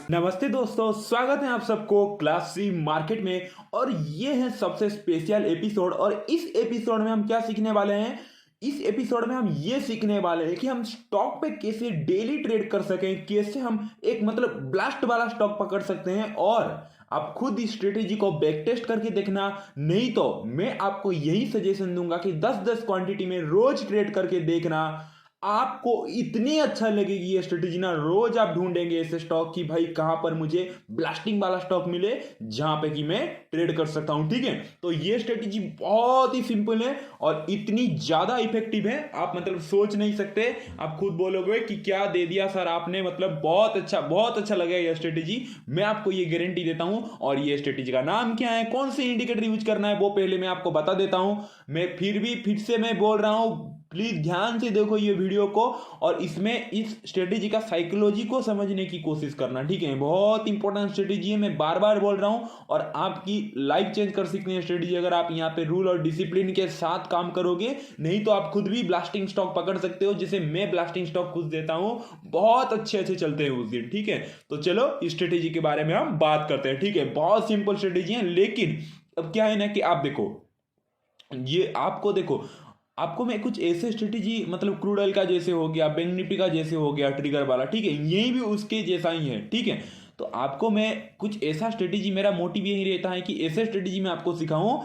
नमस्ते दोस्तों, स्वागत है आप सबको क्लास सी मार्केट में। और ये है सबसे स्पेशल एपिसोड। और इस एपिसोड में हम क्या सीखने वाले हैं? इस एपिसोड में हम ये सीखने वाले हैं कि हम स्टॉक पे कैसे डेली ट्रेड कर सकें, कैसे हम एक मतलब ब्लास्ट वाला स्टॉक पकड़ सकते हैं। और आप खुद इस स्ट्रेटेजी को बैक टेस्ट करके देखना, नहीं तो मैं आपको यही सजेशन दूंगा कि 10-10 क्वांटिटी में रोज ट्रेड करके देखना। आपको इतनी अच्छा लगेगी ये स्ट्रेटेजी ना, रोज आप ढूंढेंगे ऐसे स्टॉक की भाई कहां पर मुझे ब्लास्टिंग वाला स्टॉक मिले जहां पे कि मैं ट्रेड कर सकता हूं। ठीक है, तो ये स्ट्रेटेजी बहुत ही सिंपल है और इतनी ज्यादा इफेक्टिव है, आप मतलब सोच नहीं सकते। आप खुद बोलोगे कि क्या दे दिया सर आपने, मतलब बहुत अच्छा लगा ये स्ट्रेटेजी। मैं आपको ये गारंटी देता हूं। और ये स्ट्रेटेजी का नाम क्या है, कौन से इंडिकेटर यूज करना है, वो पहले मैं आपको बता देता हूं। फिर से मैं बोल रहा हूं, प्लीज ध्यान से देखो ये वीडियो को और इसमें इस स्ट्रेटेजी का साइकोलॉजी को समझने की कोशिश करना। ठीक है, बहुत इंपॉर्टेंट स्ट्रेटेजी है, मैं बार बार बोल रहा हूं। और आपकी लाइफ चेंज कर सकती है स्ट्रेटेजी अगर आप यहाँ पे रूल और डिसिप्लिन के साथ काम करोगे। नहीं तो आप खुद भी ब्लास्टिंग स्टॉक पकड़ सकते हो, जैसे मैं ब्लास्टिंग स्टॉक खुद देता हूं, बहुत अच्छे चलते हैं उस दिन। ठीक है, तो चलो इस स्ट्रेटेजी के बारे में हम बात करते हैं। ठीक है, बहुत सिंपल स्ट्रेटेजी है, लेकिन अब क्या है ना कि आप देखो, ये आपको देखो, आपको मैं कुछ ऐसे स्ट्रेटेजी मतलब क्रूड ऑयल का जैसे हो गया, बैंक निफ्टी का जैसे हो गया ट्रिगर वाला, ठीक है, यही भी उसके जैसा ही है। ठीक है, तो आपको मैं कुछ ऐसा स्ट्रेटेजी, मेरा मोटिव यही रहता है कि ऐसे स्ट्रेटेजी मैं आपको सिखाऊं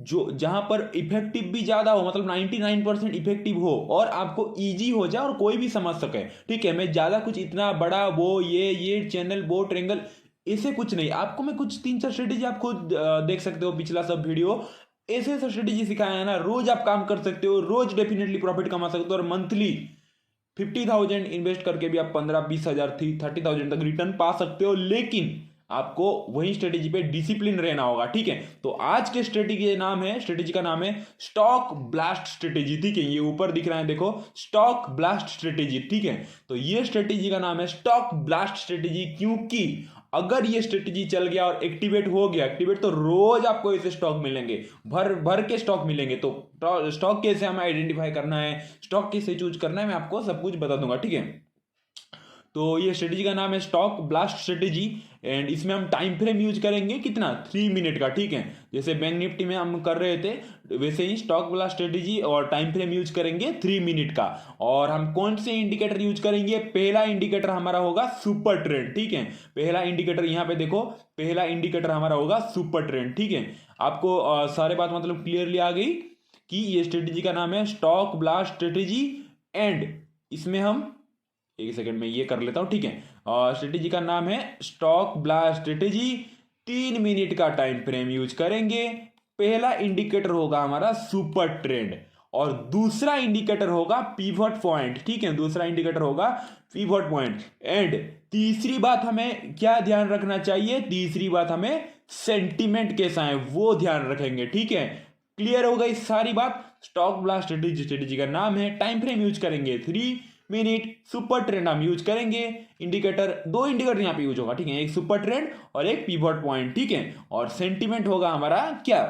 जो जहां पर इफेक्टिव भी ज्यादा हो, मतलब 99% इफेक्टिव हो और आपको इजी हो जाए और कोई भी समझ सके। ठीक है, मैं ज्यादा कुछ इतना बड़ा वो ये चैनल वो ट्रेंगल ऐसे कुछ नहीं, आपको मैं कुछ 3-4 स्ट्रेटेजी आप खुद देख सकते हो, पिछला सब वीडियो ऐसे ऐसे स्ट्रेटेजी सिखाया है ना, रोज आप काम कर सकते हो, रोज डेफिनेटली प्रॉफिट कमा सकते हो। और मंथली 50,000 इन्वेस्ट करके भी आप 15-20 हजार 30,000 तक रिटर्न पा सकते हो। लेकिन आपको वही स्ट्रेटेजी पे डिसिप्लिन रहना होगा। ठीक है, तो आज के स्ट्रेटेजी का नाम है स्टॉक ब्लास्ट स्ट्रेटेजी। ठीक है, ये ऊपर दिख रहा है देखो, स्टॉक ब्लास्ट स्ट्रेटेजी। ठीक है, तो ये स्ट्रेटेजी का नाम है स्टॉक ब्लास्ट स्ट्रेटेजी, क्योंकि अगर ये स्ट्रेटेजी चल गया और एक्टिवेट तो रोज आपको ऐसे स्टॉक मिलेंगे, भर भर के स्टॉक मिलेंगे। तो स्टॉक कैसे हमें आइडेंटिफाई करना है, स्टॉक कैसे चूज करना है, मैं आपको सब कुछ बता दूंगा। ठीक है, तो ये स्ट्रेटेजी का नाम है स्टॉक ब्लास्ट स्ट्रेटेजी। एंड इसमें हम टाइम फ्रेम यूज करेंगे कितना, 3 मिनट का। ठीक है, जैसे बैंक निफ्टी में हम कर रहे थे वैसे ही स्टॉक ब्लास्ट स्ट्रेटेजी, और टाइम फ्रेम यूज करेंगे 3 मिनट का। और हम कौन से इंडिकेटर यूज करेंगे, पहला इंडिकेटर हमारा होगा सुपर ट्रेंड। ठीक है, पहला इंडिकेटर यहाँ पे देखो, पहला इंडिकेटर हमारा होगा सुपर ट्रेंड। ठीक है, आपको सारे बात मतलब क्लियरली आ गई कि ये स्ट्रेटेजी का नाम है स्टॉक ब्लास्ट स्ट्रेटेजी। एंड इसमें हम एक सेकंड में ये कर लेता हूं। ठीक है, और स्ट्रेटेजी का नाम है स्टॉक ब्लास्ट स्ट्रेटेजी, 3 मिनट का टाइम फ्रेम यूज करेंगे। पहला इंडिकेटर होगा हमारा सुपर ट्रेंड और दूसरा इंडिकेटर होगा पिवट पॉइंट। ठीक है, दूसरा इंडिकेटर होगा पिवट पॉइंट। एंड तीसरी बात हमें क्या ध्यान रखना चाहिए, तीसरी बात हमें सेंटीमेंट कैसा है वो ध्यान रखेंगे। ठीक है, क्लियर हो गई सारी बात। स्टॉक ब्लास्ट स्ट्रेटेजी का नाम है, टाइम फ्रेम यूज करेंगे 3 मिनट, सुपर ट्रेंड हम यूज करेंगे, इंडिकेटर दो इंडिकेटर यहां पे यूज होगा। ठीक है, एक सुपर ट्रेंड और एक पिवट पॉइंट। ठीक है, और सेंटीमेंट होगा हमारा क्या,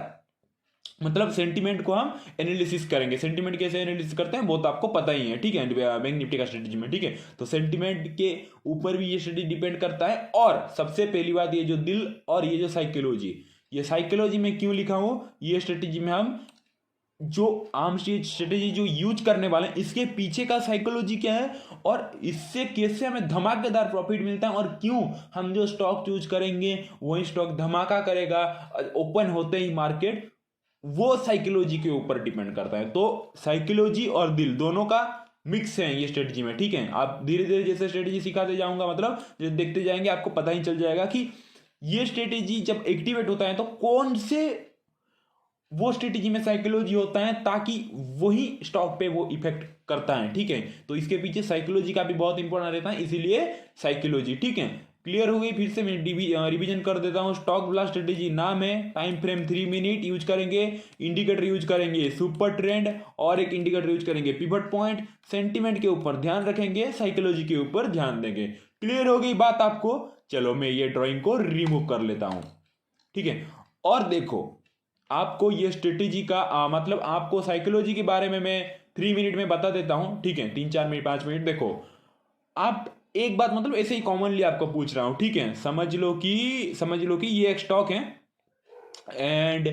मतलब सेंटीमेंट को हम एनालिसिस करेंगे। सेंटीमेंट कैसे एनालिसिस करते हैं वो तो आपको पता ही है। ठीक है, बैंक निफ्टी का स्ट्रेटेजी में। ठीक है, तो सेंटीमेंट के ऊपर भी ये स्ट्रेटेजी डिपेंड करता है। और सबसे पहली बात, ये जो दिल और ये जो साइकोलॉजी, ये साइकोलॉजी में क्यों लिखा हूं, ये स्ट्रेटेजी में हम जो आम स्ट्रेटेजी जो यूज करने वाले हैं इसके पीछे का साइकोलॉजी क्या है और इससे कैसे हमें धमाकेदार प्रॉफिट मिलता है, और क्यों हम जो स्टॉक चूज करेंगे वही स्टॉक धमाका करेगा ओपन होते ही मार्केट, वो साइकोलॉजी के ऊपर डिपेंड करता है। तो साइकोलॉजी और दिल दोनों का मिक्स है ये स्ट्रेटेजी में। ठीक है, आप धीरे धीरे जैसे स्ट्रेटेजी सिखाते जाऊंगा, मतलब जब देखते जाएंगे आपको पता ही चल जाएगा कि ये स्ट्रेटेजी जब एक्टिवेट होता है तो कौन से वो स्ट्रेटेजी में साइकोलॉजी होता है, ताकि वही स्टॉक पे वो इफेक्ट करता है। ठीक है, तो इसके पीछे साइकोलॉजी का भी बहुत इंपॉर्टेंट रहता है, इसीलिए साइकोलॉजी। ठीक है, क्लियर हो गई, फिर से मैं रिवीजन कर देता हूं। स्टॉक ब्लास्ट स्ट्रेटेजी नाम है, टाइम फ्रेम 3 मिनट यूज करेंगे, इंडिकेटर यूज करेंगे सुपर ट्रेंड और एक इंडिकेटर यूज करेंगे पिवट पॉइंट, सेंटीमेंट के ऊपर ध्यान रखेंगे, साइकोलॉजी के ऊपर ध्यान देंगे। क्लियर हो गई बात आपको? चलो मैं ये ड्रॉइंग को रिमूव कर लेता हूं। ठीक है, और देखो आपको ये स्ट्रेटेजी का मतलब आपको साइकोलॉजी के बारे में मैं 3 मिनट में बता देता हूं। ठीक है, 3-4 मिनट 5 मिनट देखो, आप एक बात मतलब ऐसे ही कॉमनली आपको पूछ रहा हूँ, ठीक है। समझ लो कि ये एक स्टॉक है एंड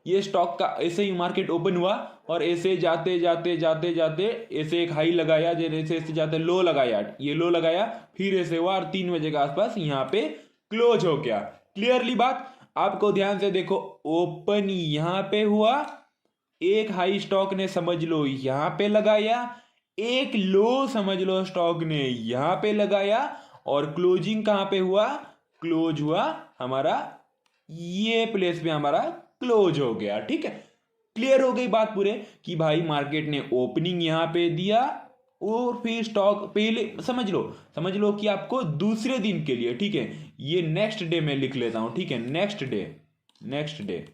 ये स्टॉक का ऐसे ही मार्केट ओपन हुआ और ऐसे जाते जाते जाते जाते ऐसे एक हाई लगाया, जैसे ऐसे जाते लो लगाया, ये लो लगाया, फिर ऐसे हुआ और 3 बजे के आसपास यहाँ पे क्लोज हो गया। क्लियरली बात आपको ध्यान से देखो, ओपन यहाँ पे हुआ, एक हाई स्टॉक ने समझ लो यहाँ पे लगाया, एक लो समझ लो स्टॉक ने यहाँ पे लगाया और क्लोजिंग कहाँ पे हुआ, क्लोज हुआ हमारा ये प्लेस पे हमारा क्लोज हो गया, ठीक है। क्लियर हो गई बात पूरे कि भाई मार्केट ने ओपनिंग यहां पे दिया और फिर स्टॉक पहले समझ लो कि आपको दूसरे दिन के लिए, ठीक है, ये नेक्स्ट डे में लिख लेता हूं, ठीक है, नेक्स्ट डे,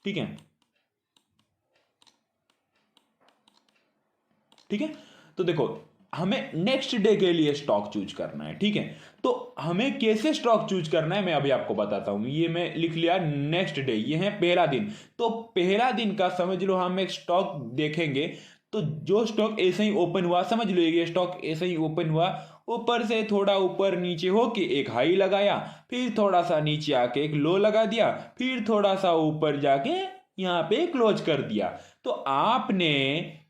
ठीक है, ठीक है। तो देखो हमें नेक्स्ट डे के लिए स्टॉक चूज करना है, ठीक है। तो हमें कैसे स्टॉक चूज करना है मैं अभी आपको बताता हूं। ये मैं लिख लिया नेक्स्ट डे, ये है पहला दिन। तो पहला दिन का समझ लो हम एक स्टॉक देखेंगे, तो जो स्टॉक ऐसे ही ओपन हुआ, समझ लो ये स्टॉक ऐसे ही ओपन हुआ, ऊपर से थोड़ा ऊपर नीचे होके एक हाई लगाया, फिर थोड़ा सा नीचे आके एक लो लगा दिया, फिर थोड़ा सा ऊपर जाके यहाँ पे क्लोज कर दिया। तो आपने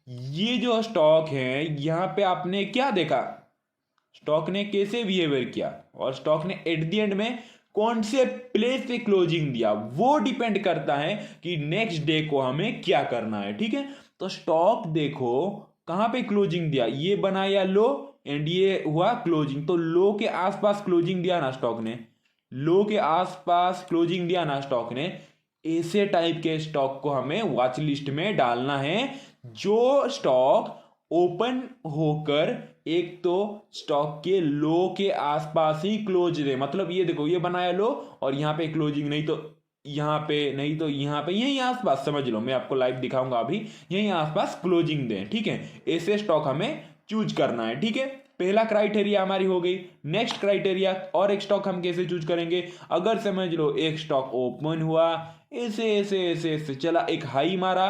ये जो स्टॉक है यहाँ पे आपने क्या देखा, स्टॉक ने कैसे बिहेवियर किया और स्टॉक ने एट द एंड में कौन से प्लेस पे क्लोजिंग दिया, वो डिपेंड करता है कि नेक्स्ट डे को हमें क्या करना है, ठीक है। तो स्टॉक देखो कहां पे क्लोजिंग दिया, ये बनाया लो एंड ये हुआ क्लोजिंग, तो लो के आसपास क्लोजिंग दिया ना स्टॉक ने, लो के आसपास क्लोजिंग दिया ना स्टॉक ने। ऐसे टाइप के स्टॉक को हमें वॉच लिस्ट में डालना है, जो स्टॉक ओपन होकर एक तो स्टॉक के लो के आसपास ही क्लोज दे, मतलब ये देखो ये बनाया लो और यहाँ पे क्लोजिंग, नहीं तो यहाँ पे, नहीं तो यहाँ पे, यही आसपास समझ लो, मैं आपको लाइव दिखाऊंगा अभी, यही आसपास क्लोजिंग दें, ठीक है। ऐसे स्टॉक हमें चूज करना है, ठीक है। पहला क्राइटेरिया हमारी हो गई। नेक्स्ट क्राइटेरिया, और एक स्टॉक हम कैसे चूज करेंगे, अगर समझ लो एक स्टॉक ओपन हुआ, ऐसे ऐसे ऐसे ऐसे चला, एक हाई मारा,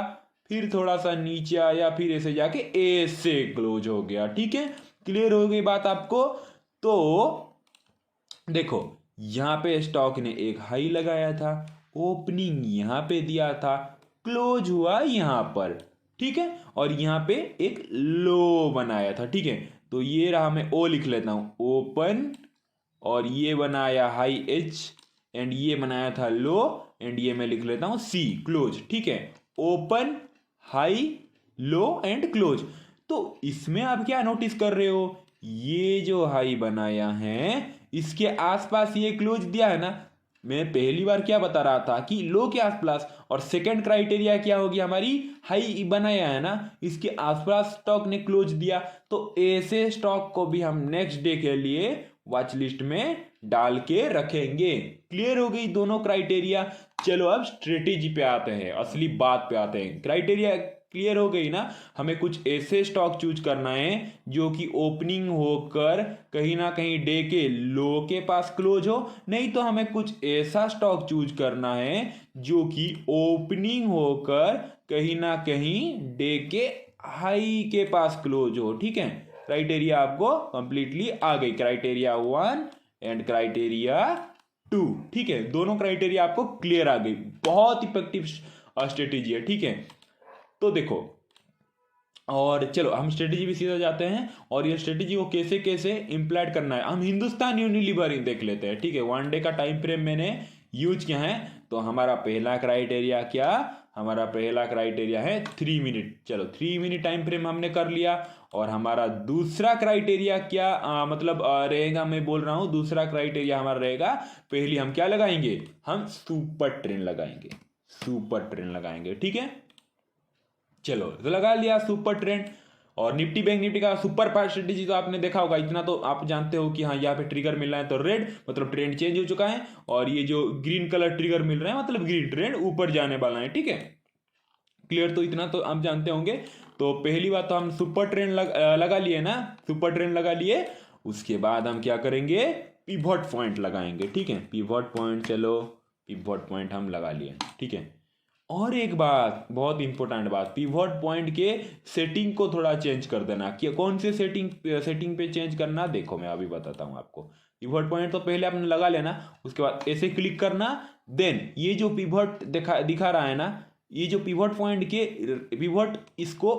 फिर थोड़ा सा नीचे आया, फिर ऐसे जाके ऐसे क्लोज हो गया, ठीक है। क्लियर हो गई बात आपको। तो देखो यहां पे स्टॉक ने एक हाई लगाया था, ओपनिंग यहां पे दिया था, क्लोज हुआ यहां पर, ठीक है, और यहां पे एक लो बनाया था, ठीक है। तो ये रहा, मैं ओ लिख लेता हूं, ओपन, और ये बनाया हाई एच एंड ये बनाया था लो, एंड ये मैं लिख लेता हूं सी, क्लोज, ठीक है। Open, high, low and close. तो इसमें आप क्या नोटिस कर रहे हो, ये जो हाई बनाया है इसके आसपास ये क्लोज दिया है ना। मैं पहली बार क्या बता रहा था कि लो के आसपास, और सेकंड क्राइटेरिया क्या होगी हमारी, हाई बनाया है ना, इसके आसपास स्टॉक ने क्लोज दिया। तो ऐसे स्टॉक को भी हम नेक्स्ट डे के लिए वॉच लिस्ट में डाल के रखेंगे। क्लियर हो गई दोनों क्राइटेरिया। चलो अब स्ट्रेटेजी पे आते हैं, असली बात पे आते हैं। क्राइटेरिया क्लियर हो गई ना, हमें कुछ ऐसे स्टॉक चूज करना है जो कि ओपनिंग होकर कहीं ना कहीं डे के लो के पास क्लोज हो, नहीं तो हमें कुछ ऐसा स्टॉक चूज करना है जो कि ओपनिंग होकर कहीं ना कहीं डे के हाई के पास क्लोज हो, ठीक है। क्राइटेरिया आपको कंप्लीटली आ गई, क्राइटेरिया 1 एंड क्राइटेरिया 2, ठीक है। दोनों क्राइटेरिया आपको क्लियर आ गई। बहुत इफेक्टिव स्ट्रेटेजी है, ठीक है। तो देखो, और चलो हम स्ट्रेटेजी भी सीधा जाते हैं, और ये स्ट्रेटेजी को कैसे कैसे इंप्लाइड करना है हम हिंदुस्तान यूनिलीवर देख लेते हैं, ठीक है। 1 डे का टाइम फ्रेम मैंने यूज किया है। तो हमारा पहला क्राइटेरिया क्या, हमारा पहला क्राइटेरिया है 3 मिनट। चलो 3 मिनट टाइम फ्रेम हमने कर लिया। और हमारा दूसरा क्राइटेरिया क्या रहेगा, मैं बोल रहा हूं दूसरा क्राइटेरिया हमारा रहेगा, पहले हम क्या लगाएंगे, हम सुपर ट्रेंड लगाएंगे, सुपर ट्रेंड लगाएंगे, ठीक है। चलो तो लगा लिया सुपर ट्रेंड। और निफ्टी बैंक निफ्टी का सुपर फास्ट स्ट्रेटेजी तो आपने देखा होगा, इतना तो आप जानते हो कि हाँ यहाँ पे ट्रिगर मिल रहा है तो रेड मतलब ट्रेंड चेंज हो चुका है, और ये जो ग्रीन कलर ट्रिगर मिल रहा है मतलब ग्रीन ट्रेंड ऊपर जाने वाला है, ठीक है। क्लियर, तो इतना तो आप जानते होंगे। तो पहली बात तो हम सुपर ट्रेंड लगा लिए ना, सुपर ट्रेंड लगा लिए। उसके बाद हम क्या करेंगे, पिवट पॉइंट लगाएंगे, ठीक है। पिवट पॉइंट, चलो पिवट पॉइंट हम लगा लिए, ठीक है। और एक बात, बहुत इंपॉर्टेंट बात, पिवट पॉइंट के सेटिंग को थोड़ा चेंज कर देना। कि कौन से सेटिंग पे चेंज करना, देखो मैं अभी बताता हूँ आपको। पिवट पॉइंट तो पहले आपने लगा लेना, उसके बाद ऐसे क्लिक करना। देन ये जो पिवट दिखा रहा है ना, ये जो पिवट पॉइंट के पिवट, इसको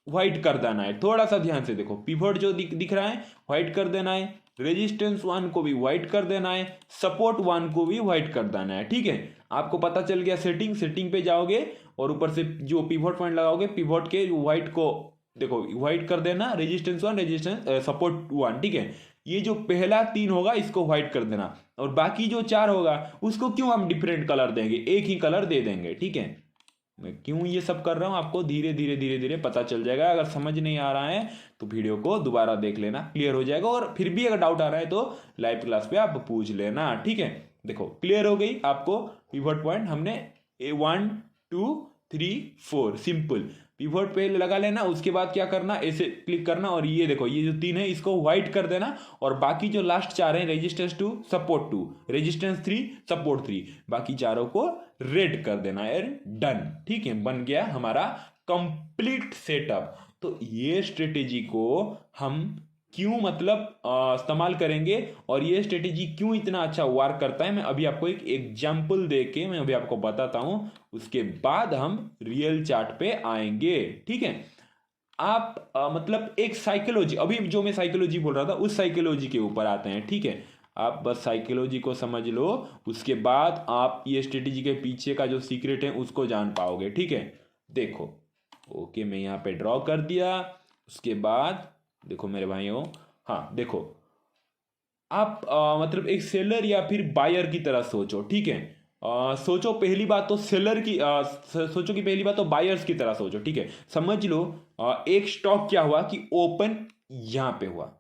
व्हाइट कर देना है। थोड़ा सा ध्यान से देखो, पिवट जो दिख रहा है व्हाइट कर देना है, रेजिस्टेंस 1 को भी व्हाइट कर देना है, सपोर्ट 1 को भी व्हाइट कर देना है। ठीक है, आपको पता चल गया। सेटिंग पे जाओगे और ऊपर से जो पिवट पॉइंट लगाओगे, पिवट के व्हाइट को देखो व्हाइट कर देना, रेजिस्टेंस 1, रेजिस्टेंस सपोर्ट 1। ठीक है, ये जो पहला 3 होगा इसको व्हाइट कर देना, और बाकी जो 4 होगा उसको क्यों हम डिफरेंट कलर देंगे, एक ही कलर दे देंगे। ठीक है, मैं क्यों ये सब कर रहा हूँ आपको धीरे धीरे पता चल जाएगा। अगर समझ नहीं आ रहा है तो वीडियो को दोबारा देख लेना, क्लियर हो जाएगा। और फिर भी अगर डाउट आ रहा है तो लाइव क्लास पे आप पूछ लेना। ठीक है, देखो क्लियर हो गई आपको पिवट पॉइंट। हमने 1 2 3 4 सिंपल पिवट पे लगा लेना। उसके बाद क्या करना, ऐसे क्लिक करना, और ये देखो ये जो 3 है इसको व्हाइट कर देना, और बाकी जो लास्ट 4 है, रेजिस्टेंस 2 सपोर्ट 2, रेजिस्टेंस 3 सपोर्ट 3, बाकी चारों को रेड कर देना है। डन, ठीक है, बन गया हमारा कंप्लीट सेटअप। तो ये स्ट्रेटेजी को हम क्यों मतलब इस्तेमाल करेंगे, और ये स्ट्रेटेजी क्यों इतना अच्छा वर्क करता है, मैं अभी आपको एक एग्जांपल दे के मैं अभी आपको बताता हूं। उसके बाद हम रियल चार्ट पे आएंगे। ठीक है, आप मतलब एक साइकोलॉजी, अभी जो मैं साइकोलॉजी बोल रहा था उस साइकोलॉजी के ऊपर आते हैं। ठीक है, आप बस साइकोलॉजी को समझ लो, उसके बाद आप ये स्ट्रेटेजी के पीछे का जो सीक्रेट है उसको जान पाओगे। ठीक है, देखो ओके, मैं यहाँ पे ड्रॉ कर दिया। उसके बाद देखो मेरे भाइयों, हाँ देखो, आप मतलब एक सेलर या फिर बायर की तरह सोचो। ठीक है, सोचो पहली बात तो सेलर की, सोचो कि पहली बात तो बायर्स की तरह सोचो। ठीक है, समझ लो एक स्टॉक क्या हुआ कि ओपन यहां पे हुआ,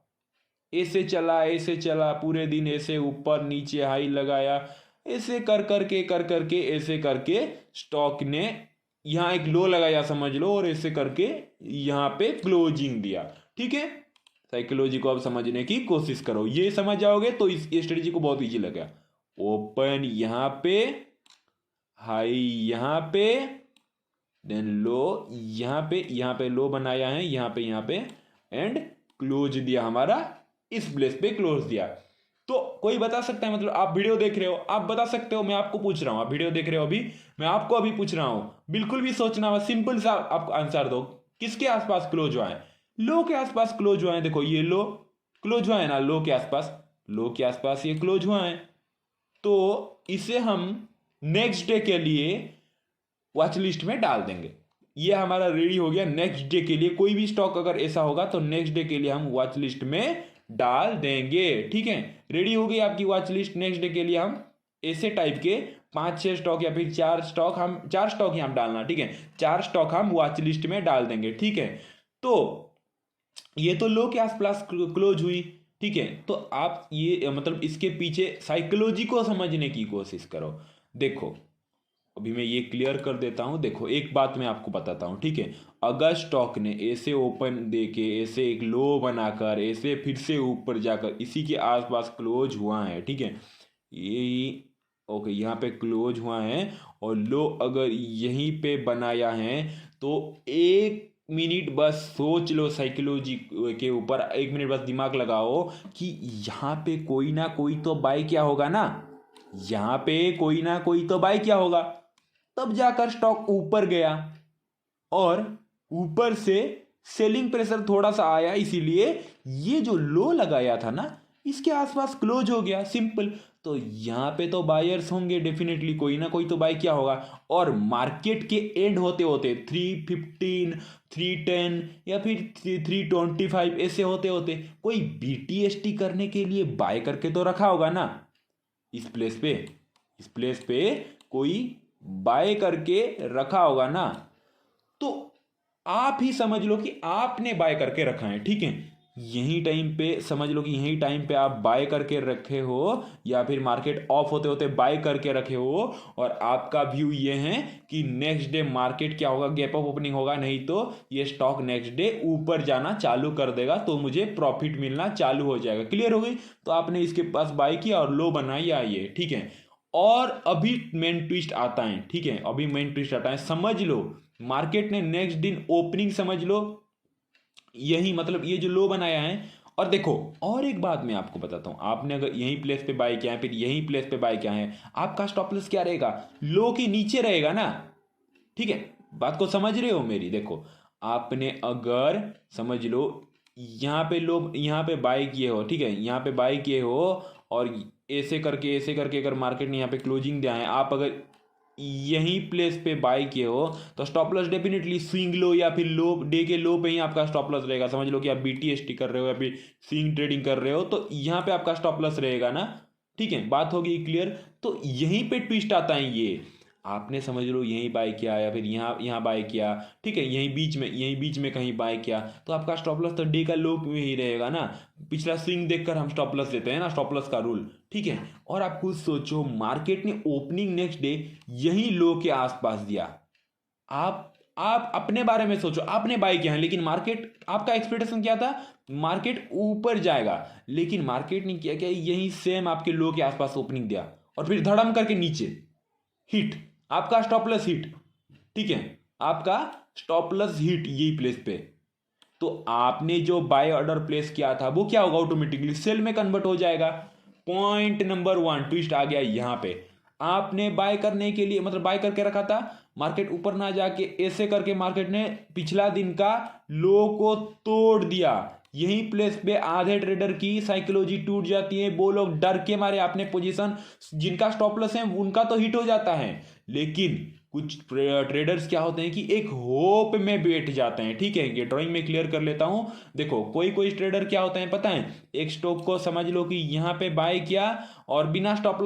ऐसे चला पूरे दिन, ऐसे ऊपर नीचे हाई लगाया, ऐसे कर करके ऐसे करके स्टॉक ने यहां एक लो लगाया समझ लो, और ऐसे करके यहां पे क्लोजिंग दिया। ठीक है, साइकोलॉजी को आप समझने की कोशिश करो, ये समझ जाओगे तो इस स्ट्रेटेजी को बहुत इजी लगेगा। ओपन यहां पे, हाई यहां पे, देन लो यहां पे लो बनाया है यहां पे एंड क्लोज दिया हमारा, इस प्लेस पे क्लोज दिया। तो कोई बता सकता है, मतलब आप वीडियो देख रहे हो, आप बता सकते हो, मैं आपको पूछ रहा हूं, आप वीडियो देख रहे हो अभी, मैं आपको अभी पूछ रहा हूं, बिल्कुल भी सोचना हो, सिंपल सा आप आंसर दो। किसके आसपास क्लोज हुआ है, लो के आसपास क्लोज हुआ है। देखो ये लो क्लोज हुआ है ना, लो के आसपास, लो के आसपास ये क्लोज हुआ है। तो इसे हम नेक्स्ट डे के लिए वॉच लिस्ट में डाल देंगे। ये हमारा रेडी हो गया नेक्स्ट डे के लिए। कोई भी स्टॉक अगर ऐसा होगा तो नेक्स्ट डे के लिए हम वॉच लिस्ट में डाल देंगे। ठीक है, रेडी हो गई आपकी वॉच लिस्ट। नेक्स्ट डे के लिए हम ऐसे टाइप के 5-6 स्टॉक या फिर 4 स्टॉक, हम 4 स्टॉक ही हम डालना। ठीक है, 4 स्टॉक हम वॉच लिस्ट में डाल देंगे। ठीक है, तो ये तो लो के आसपास क्लोज हुई। ठीक है, तो आप ये मतलब इसके पीछे साइकोलॉजी को समझने की कोशिश करो। देखो अभी मैं ये क्लियर कर देता हूं। देखो एक बात मैं आपको बताता हूं। ठीक है, अगर स्टॉक ने ऐसे ओपन देके ऐसे एक लो बनाकर ऐसे फिर से ऊपर जाकर इसी के आसपास क्लोज हुआ है। ठीक है, ये ओके यहाँ पे क्लोज हुआ है, और लो अगर यहीं पे बनाया है, तो 1 मिनट बस सोच लो साइकोलॉजी के ऊपर, 1 मिनट बस दिमाग लगाओ कि यहाँ पे कोई ना कोई तो बाय क्या होगा ना, यहाँ पे कोई ना कोई तो बाय क्या होगा, तब जाकर स्टॉक ऊपर गया, और ऊपर से सेलिंग प्रेशर थोड़ा सा आया, इसीलिए ये जो लो लगाया था ना इसके आसपास क्लोज हो गया, सिंपल। तो यहां पे तो बायर्स होंगे डेफिनेटली, कोई ना कोई तो बाय क्या होगा। और मार्केट के एंड होते होते 315 310 या फिर 325 ऐसे होते होते कोई बीटीएसटी करने के लिए बाय करके तो रखा होगा ना, इस प्लेस पे, इस प्लेस पे कोई बाय करके रखा होगा ना। तो आप ही समझ लो कि आपने बाय करके रखा है। ठीक है, यही टाइम पे समझ लो कि यही टाइम पे आप बाय करके रखे हो, या फिर मार्केट ऑफ होते होते बाय करके रखे हो, और आपका व्यू ये है कि नेक्स्ट डे मार्केट क्या होगा, गैप अप ओपनिंग होगा, नहीं तो ये स्टॉक नेक्स्ट डे ऊपर जाना चालू कर देगा, तो मुझे प्रॉफिट मिलना चालू हो जाएगा। क्लियर हो गई, तो आपने इसके पास बाय किया और लो बनाई, ये ठीक है। और अभी मेन ट्विस्ट आता है, ठीक है, अभी मेन ट्विस्ट आता है, समझ लो मार्केट ने नेक्स्ट दिन ओपनिंग समझ लो यही मतलब ये जो लो बनाया है। और देखो और एक बात मैं आपको बताता हूँ, आपने अगर यही प्लेस पे बाय किया है फिर यही प्लेस पे बाय किया है, आपका स्टॉप लॉस क्या रहेगा, लो के नीचे रहेगा ना, ठीक है, बात को समझ रहे हो मेरी। देखो आपने अगर समझ लो यहाँ पे लो यहाँ पे बाय किए हो, ठीक है, यहाँ पे बाय किए हो और ऐसे करके अगर मार्केट ने यहाँ पे क्लोजिंग दिया है, आप अगर यही प्लेस पे बाय किए हो तो stop loss definitely swing low या फिर लो डे के लो पे ही आपका स्टॉप लॉस रहेगा। समझ लो कि आप बीटीएसटी कर रहे हो या फिर स्विंग ट्रेडिंग कर रहे हो तो यहाँ पे आपका स्टॉप लॉस रहेगा ना, ठीक है, बात होगी क्लियर। तो यहीं पे ट्विस्ट आता है, ये आपने समझ लो यहीं बाय किया या फिर यहाँ यहाँ बाय किया, ठीक है, यहीं बीच में कहीं बाय किया तो आपका स्टॉप लॉस तो डे का लो में ही रहेगा ना। पिछला स्विंग देखकर हम स्टॉप लॉस देते हैं ना, स्टॉप लॉस का रूल, ठीक है। और आप खुद सोचो मार्केट ने ओपनिंग नेक्स्ट डे यही लो के आसपास दिया, आप अपने बारे में सोचो, आपने बाय किया है लेकिन मार्केट आपका एक्सपेक्टेशन क्या था, मार्केट ऊपर जाएगा, लेकिन मार्केट ने किया क्या, यही सेम आपके लो के आसपास ओपनिंग दिया और फिर धड़म करके नीचे हिट, आपका स्टॉप लॉस हिट, ठीक है, आपका स्टॉप लॉस हिट यही प्लेस पे। तो आपने जो बाय ऑर्डर प्लेस किया था वो क्या होगा, ऑटोमेटिकली सेल में कन्वर्ट हो जाएगा। पॉइंट नंबर 1 ट्विस्ट आ गया यहां पे, आपने बाय करने के लिए मतलब बाय करके रखा था, मार्केट ऊपर ना जाके ऐसे करके मार्केट ने पिछला दिन का लो को तोड़ दिया, यही प्लेस पे आधे ट्रेडर की साइकोलॉजी टूट जाती है, वो लोग डर के मारे अपने पोजीशन जिनका स्टॉप लॉस है उनका तो हिट हो जाता है, लेकिन कुछ ट्रेडर्स क्या होते हैं कि एक होप में बैठ जाते हैं, ठीक है, ये ड्राइंग में क्लियर कर लेता हूं। देखो कोई कोई ट्रेडर क्या होते हैं पता है, एक स्टॉक को समझ लो कि यहां पे बाय किया और बिना स्टॉप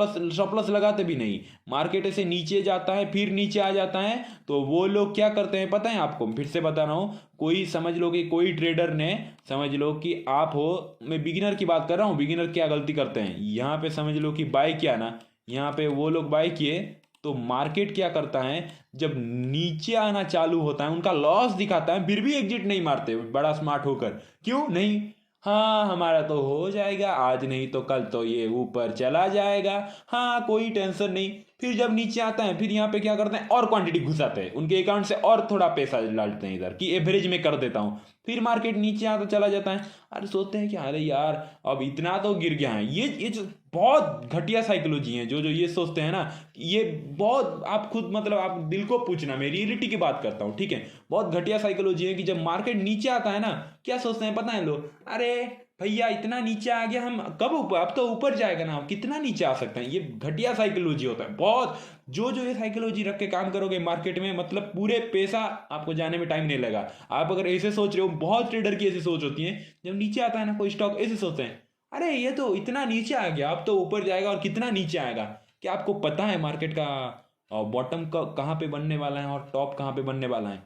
लॉस लगाते भी नहीं, मार्केट ऐसे नीचे जाता है फिर नीचे आ जाता है, तो वो लोग क्या करते हैं पता है आपको, फिर से बता रहा हूं, कोई समझ लो कि कोई ट्रेडर ने समझ लो कि आप हो, मैं बिगिनर की बात कर रहा हूं, बिगिनर क्या गलती करते हैं, यहां पे समझ लो कि बाय किया ना, यहाँ पे वो लोग बाय किए तो मार्केट क्या करता है, जब नीचे आना चालू होता है उनका लॉस दिखाता है फिर भी एग्जिट नहीं मारते बड़ा स्मार्ट होकर, क्यों नहीं, हाँ हमारा तो हो जाएगा आज नहीं तो कल तो ये ऊपर चला जाएगा, हाँ कोई टेंशन नहीं। फिर जब नीचे आता है फिर यहाँ पे क्या करते हैं और क्वांटिटी घुसाते हैं उनके अकाउंट से और थोड़ा पैसा डालते हैं इधर कि एवरेज में कर देता हूँ, फिर मार्केट नीचे आता चला जाता है, अरे सोचते हैं कि अरे यार अब इतना तो गिर गया है, ये जो बहुत घटिया साइकोलॉजी है जो जो ये सोचते हैं ना, ये बहुत आप खुद मतलब आप दिल को पूछना, मैं रियलिटी की बात करता हूँ, ठीक है, बहुत घटिया साइकोलॉजी है कि जब मार्केट नीचे आता है ना क्या सोचते हैं पता है लोग, अरे भैया इतना नीचे आ गया हम कब ऊपर, अब तो ऊपर जाएगा ना, कितना नीचे आ सकते हैं, ये घटिया साइकोलॉजी होता है बहुत। जो जो ये साइकोलॉजी रख के काम करोगे मार्केट में मतलब पूरे पैसा आपको जाने में टाइम नहीं लगा। आप अगर ऐसे सोच रहे हो, बहुत ट्रेडर की ऐसी सोच होती है, जब नीचे आता है ना कोई स्टॉक ऐसे सोचते हैं, अरे ये तो इतना नीचे आ गया अब तो ऊपर जाएगा, और कितना नीचे आएगा, क्या आपको पता है मार्केट का बॉटम कहाँ पे बनने वाला है और टॉप कहाँ पे बनने वाला है,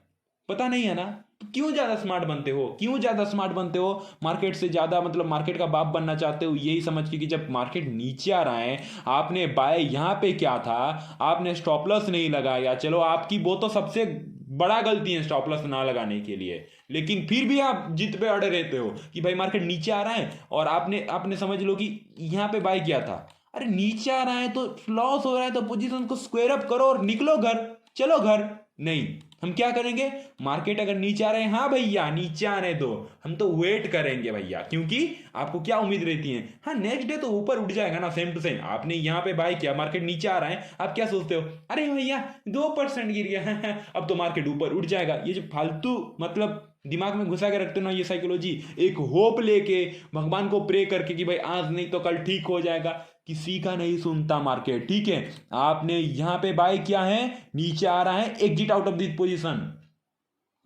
पता नहीं है ना, तो क्यों ज्यादा स्मार्ट बनते हो, क्यों ज्यादा स्मार्ट बनते हो, मार्केट से ज्यादा मतलब मार्केट का बाप बनना चाहते हो, यही समझ के कि जब मार्केट नीचे आ रहा है आपने बाय यहाँ पे क्या था, आपने स्टॉप लॉस नहीं लगाया, चलो आपकी वो तो सबसे बड़ा गलती है स्टॉप लॉस ना लगाने के लिए, लेकिन फिर भी आप जिद पे अड़े रहते हो कि भाई मार्केट नीचे आ रहा है और आपने आपने समझ लो कि यहाँ पे बाय किया था, अरे नीचे आ रहा है तो लॉस हो रहा है तो पोजीशन को स्क्वायर अप करो और निकलो घर, चलो घर, नहीं हम क्या करेंगे, मार्केट अगर नीचे आ रहे हैं हाँ भैया नीचे आने दो, हम तो वेट करेंगे भैया, क्योंकि आपको क्या उम्मीद रहती है, हाँ नेक्स्ट डे तो ऊपर उठ जाएगा ना, सेम टू सेम आपने यहाँ पे बाय किया मार्केट नीचे आ रहा है, आप क्या सोचते हो, अरे भैया 2% गिर गया अब तो मार्केट ऊपर उठ जाएगा, ये जो फालतू मतलब दिमाग में घुसा के रखते हो ना ये साइकोलॉजी, एक होप लेके भगवान को प्रे करके कि भाई आज नहीं तो कल ठीक हो जाएगा, किसी का नहीं सुनता मार्केट, ठीक है, आपने यहां पे बाय किया है नीचे आ रहा है, exit out of this position,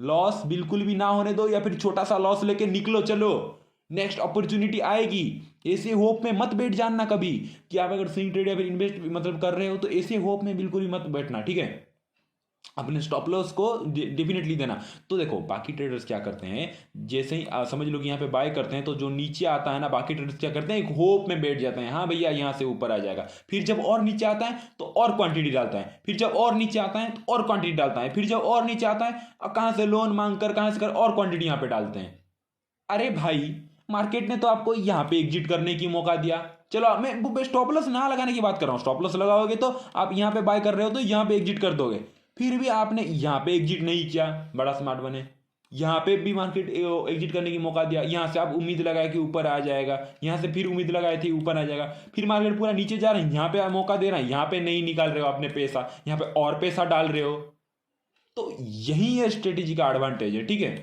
loss बिल्कुल भी ना होने दो या फिर छोटा सा लॉस लेके निकलो, चलो नेक्स्ट अपॉर्चुनिटी आएगी, ऐसे होप में मत बैठ जाना कभी कि आप अगर स्विंग ट्रेड या फिर इन्वेस्ट मतलब कर रहे हो तो ऐसे होप में बिल्कुल भी मत बैठना, ठीक है, अपने स्टॉप लॉस को डेफिनेटली देना। तो देखो बाकी ट्रेडर्स क्या करते हैं, जैसे ही समझ लो कि यहाँ पे बाय करते हैं तो जो नीचे आता है ना बाकी ट्रेडर्स क्या करते हैं, एक होप में बैठ जाते हैं, हाँ भैया यहाँ से ऊपर आ जाएगा, फिर जब और नीचे आता है तो और क्वांटिटी डालता है, फिर जब और नीचे आता है तो और क्वांटिटी डालता है, फिर जब और नीचे आता है कहाँ से लोन मांग कर कहाँ से कर और क्वांटिटी यहाँ पे डालते हैं। अरे भाई मार्केट ने तो आपको यहाँ पे एग्जिट करने की मौका दिया, चलो मैं स्टॉप लॉस ना लगाने की बात कर रहा हूँ। स्टॉप लॉस लगाओगे तो आप यहाँ पे बाय कर रहे हो तो यहाँ पे एग्जिट कर दोगे, फिर भी आपने यहाँ पे एग्जिट नहीं किया, बड़ा स्मार्ट बने, यहाँ पे भी मार्केट एग्जिट करने की मौका दिया, यहाँ से आप उम्मीद लगाए कि ऊपर आ जाएगा, यहाँ से फिर उम्मीद लगाए थी ऊपर आ जाएगा, फिर मार्केट पूरा नीचे जा रहा है, यहाँ पे आप मौका दे रहा है, यहाँ पे नहीं निकाल रहे हो आपने पैसा, यहाँ पे और पैसा डाल रहे हो। तो यही है स्ट्रेटेजी का एडवांटेज है, ठीक है।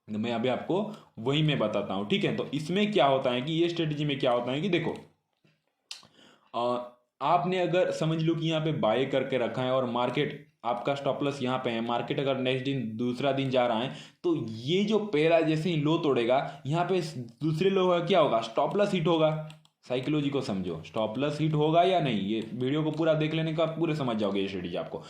तो मैं अभी आपको वही मैं बताता हूँ, ठीक है। तो इसमें क्या होता है कि ये स्ट्रेटेजी में क्या होता है कि देखो, आपने अगर समझ लो कि यहाँ पे बाय करके रखा है और मार्केट आपका स्टॉप लॉस यहाँ पे है, मार्केट अगर नेक्स्ट दिन दूसरा दिन जा रहा है तो ये जो पहला जैसे ही लो तोड़ेगा यहाँ पे दूसरे लो का क्या होगा, स्टॉप लॉस हिट होगा। साइकोलॉजी को समझो, स्टॉप लॉस हिट होगा या नहीं, ये वीडियो को पूरा देख लेने का पूरे समझ जाओगे ये स्ट्रेटेजी आपको।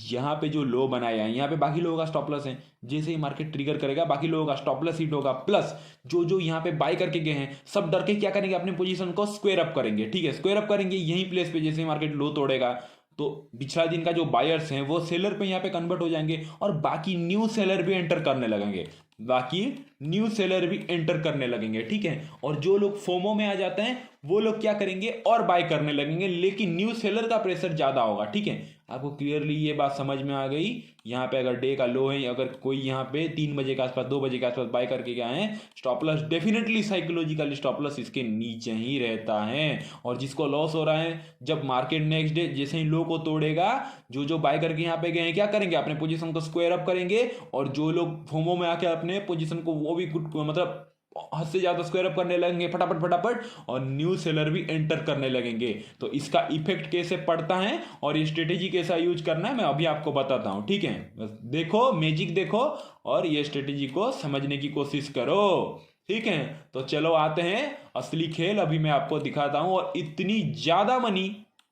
यहाँ पे जो लो बनाया है यहाँ पे बाकी लोगों का स्टॉप लॉस है, जैसे ही मार्केट ट्रिगर करेगा बाकी लोगों का स्टॉप लॉस हिट होगा, प्लस जो जो यहाँ पे बाय करके गए हैं सब डर के क्या करेंगे, अपने पोजीशन को स्क्वायर अप करेंगे, ठीक है। स्क्वायर अप करेंगे यही प्लेस पे, जैसे ही मार्केट लो तोड़ेगा तो पिछला दिन का जो बायर्स हैं वो सेलर पे यहाँ पे कन्वर्ट हो जाएंगे और बाकी न्यू सेलर भी एंटर करने लगेंगे, बाकी न्यू सेलर भी एंटर करने लगेंगे, ठीक है। और जो लोग फोमो में आ जाते हैं वो लोग क्या करेंगे, और बाय करने लगेंगे, लेकिन न्यू सेलर का प्रेशर ज्यादा होगा, ठीक है। आपको क्लियरली ये बात समझ में आ गई। यहाँ पे अगर डे का लो है, अगर कोई यहाँ पे 3 बजे के आसपास 2 बजे के आसपास बाय करके गए हैं, stop loss definitely psychologically stop loss इसके नीचे ही रहता है। और जिसको लॉस हो रहा है, जब मार्केट नेक्स्ट डे जैसे ही लो को तोड़ेगा, जो जो बाय करके यहाँ पे गए हैं क्या करेंगे, अपने पोजीशन को स्क्वायर अप करेंगे, और जो लोग फोमो में आके अपने पोजीशन को वो भी मतलब हद से ज्यादा स्क्वायर अप करने लगेंगे फटाफट फटाफट, और न्यू सेलर भी एंटर करने लगेंगे। तो इसका इफेक्ट कैसे पड़ता है और ये स्ट्रेटेजी कैसा यूज करना है मैं अभी आपको बताता हूं, ठीक है। बस देखो, मैजिक देखो और ये स्ट्रेटेजी को समझने की कोशिश करो, ठीक है। तो चलो आते हैं असली खेल, अभी मैं आपको दिखाता हूं। और इतनी ज्यादा मनी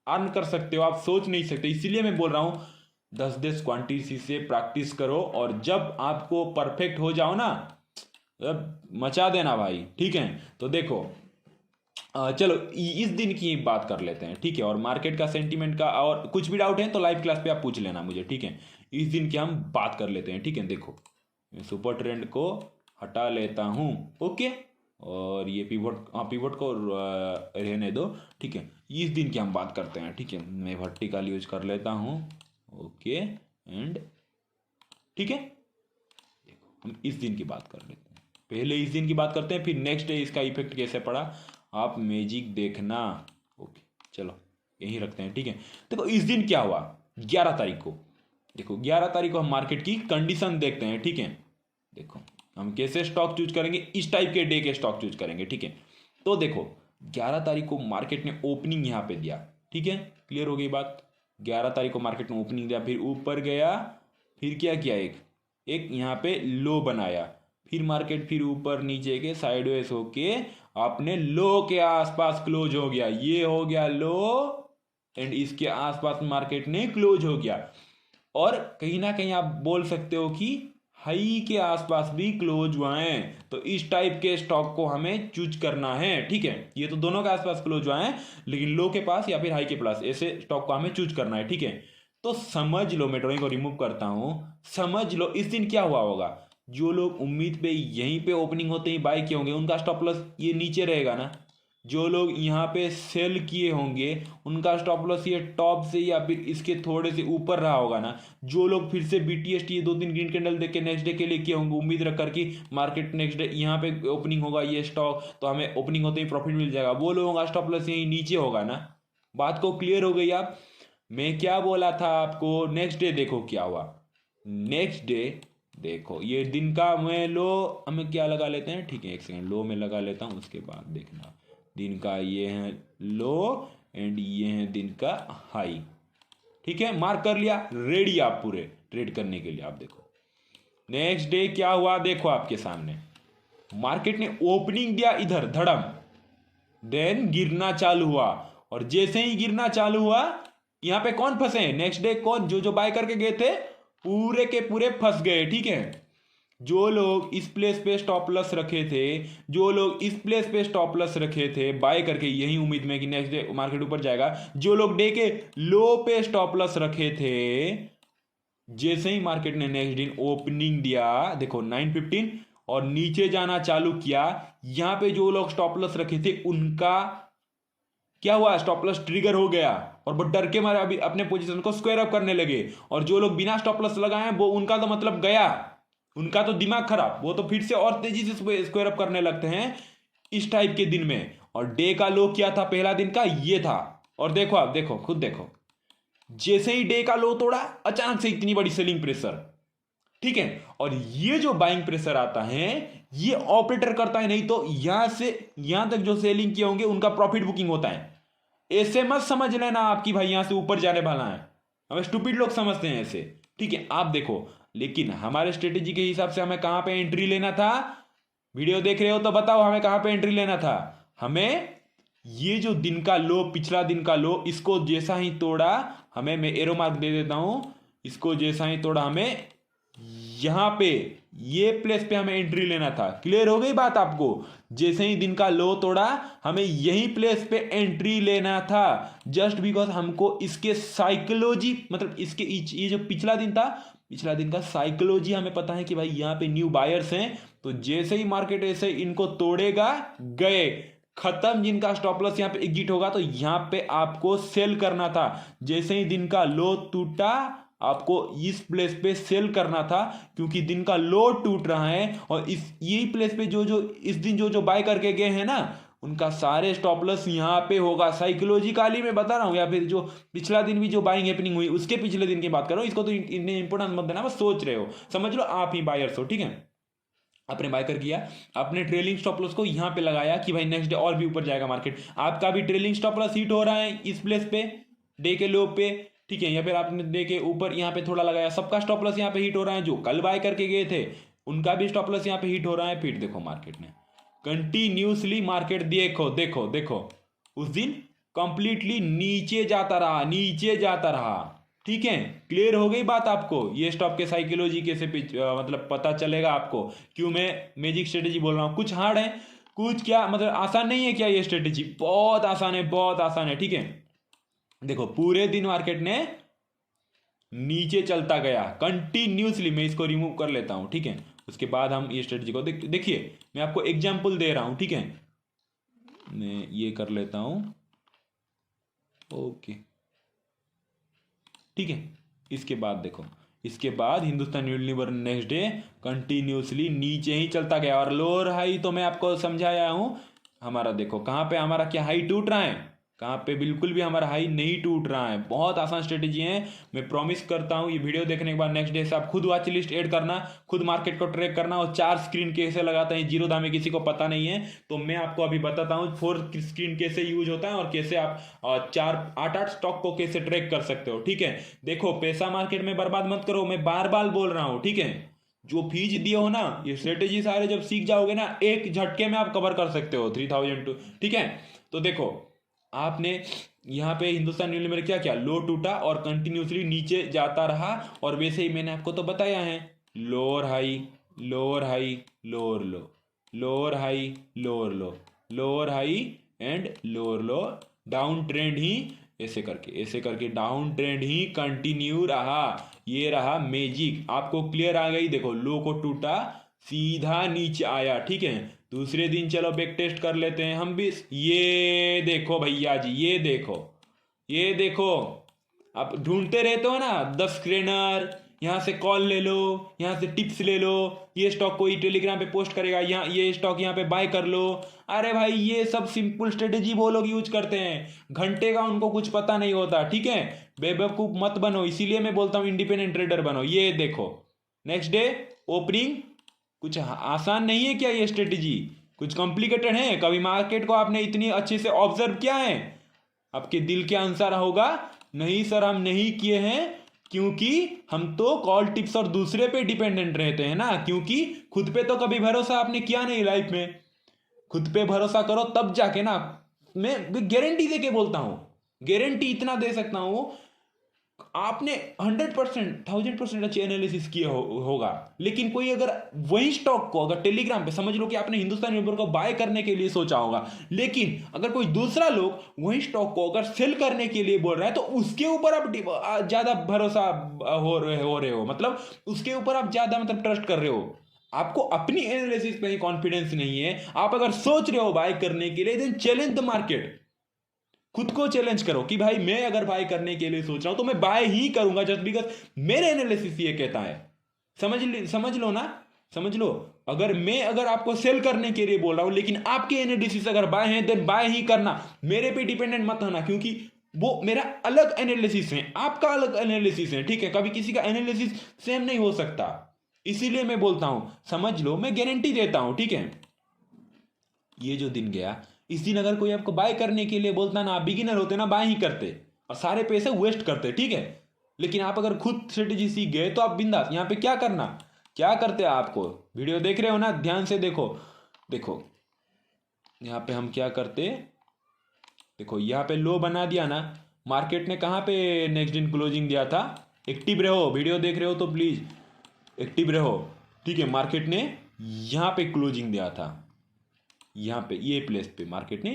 अर्न कर सकते हो आप सोच नहीं सकते, इसीलिए मैं बोल रहा हूं 10-10 क्वांटिटी से प्रैक्टिस करो, और जब आपको परफेक्ट हो जाओ ना मचा देना भाई, ठीक है। तो देखो चलो इस दिन की बात कर लेते हैं, ठीक है। और मार्केट का सेंटीमेंट का और कुछ भी डाउट है तो लाइव क्लास पे आप पूछ लेना मुझे, ठीक है। इस दिन की हम बात कर लेते हैं, ठीक है। देखो सुपर ट्रेंड को हटा लेता हूं, ओके, और ये पिवट को रहने दो, ठीक है। इस दिन की हम बात करते हैं, ठीक है। मैं वर्टिकल यूज कर लेता हूं, ओके, एंड ठीक है। देखो हम इस दिन की बात कर लेते हैं, पहले इस दिन की बात करते हैं, फिर नेक्स्ट डे इसका इफेक्ट कैसे पड़ा आप मैजिक देखना, ओके। चलो यहीं रखते हैं, ठीक है। देखो इस दिन क्या हुआ 11 तारीख को, देखो 11 तारीख को हम मार्केट की कंडीशन देखते हैं, ठीक है। देखो हम कैसे स्टॉक चूज करेंगे, इस टाइप के डे के स्टॉक चूज करेंगे, ठीक है। तो देखो 11 तारीख को मार्केट ने ओपनिंग यहाँ पे दिया, ठीक है, क्लियर हो गई बात। 11 तारीख को मार्केट ने ओपनिंग दिया, फिर ऊपर गया, फिर क्या किया, एक यहाँ पे लो बनाया, फिर मार्केट फिर ऊपर नीचे के साइडवेज होके अपने लो के आसपास क्लोज हो गया, ये हो गया लो, एंड इसके आसपास मार्केट ने क्लोज हो गया। और कहीं ना कहीं आप बोल सकते हो कि हाई के आसपास भी क्लोज हुआ है, तो इस टाइप के स्टॉक को हमें चूज करना है, ठीक है। ये तो दोनों के आसपास क्लोज हुआ है, लेकिन लो के पास या फिर हाई के पास ऐसे स्टॉक को हमें चूज करना है, ठीक है। तो समझ लो, मैं ड्रॉइंग को रिमूव करता हूं, समझ लो इस दिन क्या हुआ होगा। जो लोग उम्मीद पे यहीं पे ओपनिंग होते ही बाय किए होंगे उनका स्टॉप लॉस ये नीचे रहेगा ना, जो लोग यहाँ पे सेल किए होंगे उनका स्टॉप लॉस ये टॉप से या फिर इसके थोड़े से ऊपर रहा होगा ना, जो लोग फिर से BTST ये 2-3 ग्रीन कैंडल देख के नेक्स्ट डे के लिए किए होंगे उम्मीद रख कर कि मार्केट नेक्स्ट डे यहाँ पे ओपनिंग होगा ये स्टॉक तो हमें ओपनिंग होते ही प्रॉफिट मिल जाएगा, वो लोगों का स्टॉप लॉस यही नीचे होगा ना। बात को क्लियर हो गई आप, मैं क्या बोला था आपको। नेक्स्ट डे देखो क्या हुआ, नेक्स्ट डे देखो ये दिन का मैं लो हमें क्या लगा लेते हैं, ठीक है, एक सेकंड लो में लगा लेता हूं, उसके बाद देखना दिन का ये है लो एंड ये है दिन का हाई, ठीक है, मार्क कर लिया, रेडी आप पूरे ट्रेड करने के लिए। आप देखो नेक्स्ट डे क्या हुआ, देखो आपके सामने मार्केट ने ओपनिंग दिया इधर धड़म, देन गिरना चालू हुआ, और जैसे ही गिरना चालू हुआ यहां पे कौन फंसे, नेक्स्ट डे कौन, जो बाय करके गए थे पूरे के पूरे फंस गए, ठीक है। जो लोग इस प्लेस पे स्टॉप लॉस रखे थे, जो लोग इस प्लेस पे स्टॉप लॉस रखे थे बाय करके यही उम्मीद में कि नेक्स्ट डे मार्केट ऊपर जाएगा, जो लोग डे के लो पे स्टॉप लॉस रखे थे, जैसे ही मार्केट ने नेक्स्ट दिन ओपनिंग दिया देखो 9:15 और नीचे जाना चालू किया, यहां पे जो लोग स्टॉप लॉस रखे थे उनका क्या हुआ, स्टॉप लॉस ट्रिगर हो गया और वो डर के मारे अभी अपने पोजीशन को स्क्वायर अप करने लगे। और जो लोग बिना स्टॉप लॉस लगाए हैं वो उनका तो मतलब गया, उनका तो दिमाग खराब, वो तो फिर से और तेजी से स्क्वायर अप करने लगते हैं इस टाइप के दिन में। और डे का लो क्या था पहला दिन का, ये था। और देखो, आप देखो, खुद देखो, जैसे ही डे का लो तोड़ा अचानक से इतनी बड़ी सेलिंग प्रेशर, ठीक है। और ये जो बाइंग प्रेशर आता है ये ऑपरेटर करता है, नहीं तो यहां से यहां तक जो सेलिंग किए होंगे उनका प्रॉफिट बुकिंग होता है। ऐसे मत समझ लेना आपकी भाई यहां से ऊपर जाने वाला है, हमें स्टूपिड लोग समझते हैं ऐसे, ठीक है। आप देखो, लेकिन हमारे स्ट्रेटेजी के हिसाब से हमें कहां पे एंट्री लेना था, वीडियो देख रहे हो तो बताओ हमें कहां पे एंट्री लेना था। हमें ये जो दिन का लो, पिछला दिन का लो, इसको जैसा ही तोड़ा, हमें, मैं एरो मार्क दे देता हूं, इसको जैसा ही तोड़ा हमें यहां पे ये प्लेस पे हमें एंट्री लेना था। क्लियर हो गई बात आपको, जैसे ही दिन का लो तोड़ा हमें यही प्लेस पे एंट्री लेना था, जस्ट बिकॉज हमको इसके साइकोलॉजी, मतलब इसके ये जो पिछला दिन था, पिछला दिन का साइकोलॉजी हमें पता है कि भाई यहाँ पे न्यू बायर्स हैं, तो जैसे ही मार्केट ऐसे इनको तोड़ेगा, गए खत्म, जिनका स्टॉप लॉस यहाँ पे एग्जिट होगा, तो यहाँ पे आपको सेल करना था। जैसे ही दिन का लो टूटा आपको इस प्लेस पे सेल करना था, क्योंकि दिन का लो टूट रहा है और इस यही प्लेस पे जो जो इस दिन जो जो बाय करके गए हैं ना, उनका सारे स्टॉप लॉस यहाँ पे होगा। साइकोलॉजिकली मैं बता रहा हूँ, या फिर जो पिछला दिन भी जो बाइंग हैपनिंग हुई उसके पिछले दिन की बात कर रहा हूँ, इसको तो इतने इंपॉर्टेंट मत देना, बस सोच रहे हो, समझ लो आप ही बायर्स हो, ठीक है। आपने बाय कर किया, अपने ट्रेलिंग स्टॉप लॉस को यहां पे लगाया कि भाई नेक्स्ट डे और भी ऊपर जाएगा मार्केट, आपका भी ट्रेलिंग स्टॉप लॉस हिट हो रहा है इस प्लेस पे, डे के लो पे, ठीक है। या फिर आपने डे के ऊपर यहाँ पे थोड़ा लगाया, सबका स्टॉप लॉस यहाँ पे हिट हो रहा है, जो कल बाय करके गए थे उनका भी स्टॉप लॉस यहाँ पे हिट हो रहा है। फिर देखो मार्केट ने कंटिन्यूसली, मार्केट देखो देखो देखो, उस दिन कंप्लीटली नीचे जाता रहा, नीचे जाता रहा, ठीक है। क्लियर हो गई बात आपको, ये स्टॉक के साइकोलॉजी कैसे मतलब पता चलेगा आपको, क्यों मैं मैजिक स्ट्रेटेजी बोल रहा हूँ। कुछ हार्ड है, कुछ क्या मतलब आसान नहीं है क्या, ये स्ट्रेटेजी बहुत आसान है, बहुत आसान है, ठीक है। देखो पूरे दिन मार्केट ने नीचे चलता गया कंटिन्यूसली, मैं इसको रिमूव कर लेता हूं, ठीक है। उसके बाद हम ये स्ट्रेटेजी को देखिए, मैं आपको एग्जांपल दे रहा हूं, ठीक है। मैं ये कर लेता हूं, ओके, ठीक है। इसके बाद देखो, इसके बाद Hindustan Unilever next day continuously नीचे ही चलता गया, और लोअर हाई तो मैं आपको समझाया हूं। हमारा देखो कहां पे हमारा क्या हाई टूट रहा है, कहां पे बिल्कुल भी हमारा हाई नहीं टूट रहा है। बहुत आसान स्ट्रेटेजी है, मैं प्रॉमिस करता हूं ये वीडियो देखने के बाद नेक्स्ट डे से आप खुद वॉच लिस्ट ऐड करना, खुद मार्केट को ट्रैक करना, और 4 स्क्रीन कैसे लगाते हैं जीरो दाम में किसी को पता नहीं है, तो मैं आपको अभी बताता हूं 4 स्क्रीन कैसे यूज होता है और कैसे आप 8 स्टॉक को कैसे ट्रैक कर सकते हो, ठीक है। देखो पैसा मार्केट में बर्बाद मत करो, मैं बार बार बोल रहा हूं, ठीक है। जो फीस दिए हो ना, ये स्ट्रेटेजी सारे जब सीख जाओगे ना, एक झटके में आप कवर कर सकते हो 3000 ठीक है। तो देखो आपने यहाँ पे हिंदुस्तान यूनिलीवर क्या क्या, लो टूटा और कंटिन्यूसली नीचे जाता रहा, और वैसे ही मैंने आपको तो बताया है, lower high, lower high, lower low, lower high, lower low, lower high and lower low, down trend ही ऐसे करके डाउन ट्रेंड ही कंटिन्यू रहा। ये रहा मैजिक, आपको क्लियर आ गई। देखो लो को टूटा, सीधा नीचे आया, ठीक है। दूसरे दिन चलो बैक टेस्ट कर लेते हैं हम भी, ये देखो भैया जी, ये देखो, ये देखो, आप ढूंढते रहते हो ना 10 स्क्रीनर, यहाँ से कॉल ले लो, यहाँ से टिप्स ले लो, ये स्टॉक कोई टेलीग्राम पे पोस्ट करेगा, यहाँ ये स्टॉक यहाँ पे बाय कर लो। अरे भाई ये सब सिंपल स्ट्रेटेजी वो लोग यूज करते हैं, घंटे का उनको कुछ पता नहीं होता, ठीक है। बेवकूफ मत बनो, इसीलिए मैं बोलता हूँ इंडिपेंडेंट ट्रेडर बनो। ये देखो नेक्स्ट डे ओपनिंग, कुछ आसान नहीं है क्या ये स्ट्रेटेजी, कुछ कॉम्प्लिकेटेड है? कभी मार्केट को आपने इतनी अच्छे से ऑब्जर्व किया है? आपके दिल के अनुसार होगा, नहीं सर हम नहीं किए हैं, क्योंकि हम तो कॉल टिप्स और दूसरे पे डिपेंडेंट रहते हैं ना, क्योंकि खुद पे तो कभी भरोसा आपने किया नहीं लाइफ में। खुद पे भरोसा करो तब जाके ना, मैं गारंटी दे के बोलता हूं, गारंटी इतना दे सकता हूं, आपने 100% 1000% अच्छी एनालिसिस किया होगा, लेकिन कोई अगर वही स्टॉक को अगर टेलीग्राम पे, समझ लो कि आपने हिंदुस्तान यूनिलीवर को बाय करने के लिए सोचा होगा, लेकिन अगर कोई दूसरा लोग वही स्टॉक को अगर सेल करने के लिए बोल रहा है, तो उसके ऊपर आप ज्यादा भरोसा हो रहे हो, मतलब उसके ऊपर आप ज्यादा मतलब ट्रस्ट कर रहे हो, आपको अपनी एनालिसिस पे ही कॉन्फिडेंस नहीं है। आप अगर सोच रहे हो बाय करने के लिए, देन चैलेंज द मार्केट, खुद को चैलेंज करो कि भाई मैं अगर बाय करने के लिए सोच रहा हूं तो मैं बाय ही करूंगा, जस्ट बिकॉज मेरे एनालिसिस ये कहता है। समझ लो ना, समझ लो। अगर आपको सेल करने के लिए बोल रहा हूं लेकिन आपके एनालिसिस अगर बाय है देन बाय ही करना, मेरे पे डिपेंडेंट मत होना, क्योंकि वो मेरा अलग एनालिसिस है, आपका अलग एनालिसिस है, ठीक है। कभी किसी का एनालिसिस सेम नहीं हो सकता, इसीलिए मैं बोलता हूं समझ लो, मैं गारंटी देता हूं, ठीक है। ये जो दिन गया, इस दिन अगर कोई आपको बाय करने के लिए बोलता ना, आप बिगिनर होते ना, बाय ही करते और सारे पैसे वेस्ट करते, ठीक है। लेकिन आप अगर खुद स्ट्रेटेजी सीख गए तो आप बिंदास। यहाँ पे क्या करना, क्या करते हैं, आपको वीडियो देख रहे हो ना, ध्यान से देखो। देखो यहाँ पे हम क्या करते, देखो यहाँ पे लो बना दिया ना, मार्केट ने कहाँ पे नेक्स्ट दिन क्लोजिंग दिया था। एक्टिव रहो, वीडियो देख रहे हो तो प्लीज एक्टिव रहो, ठीक है। मार्केट ने यहाँ पे क्लोजिंग दिया था, यहाँ पे ये प्लेस पे मार्केट ने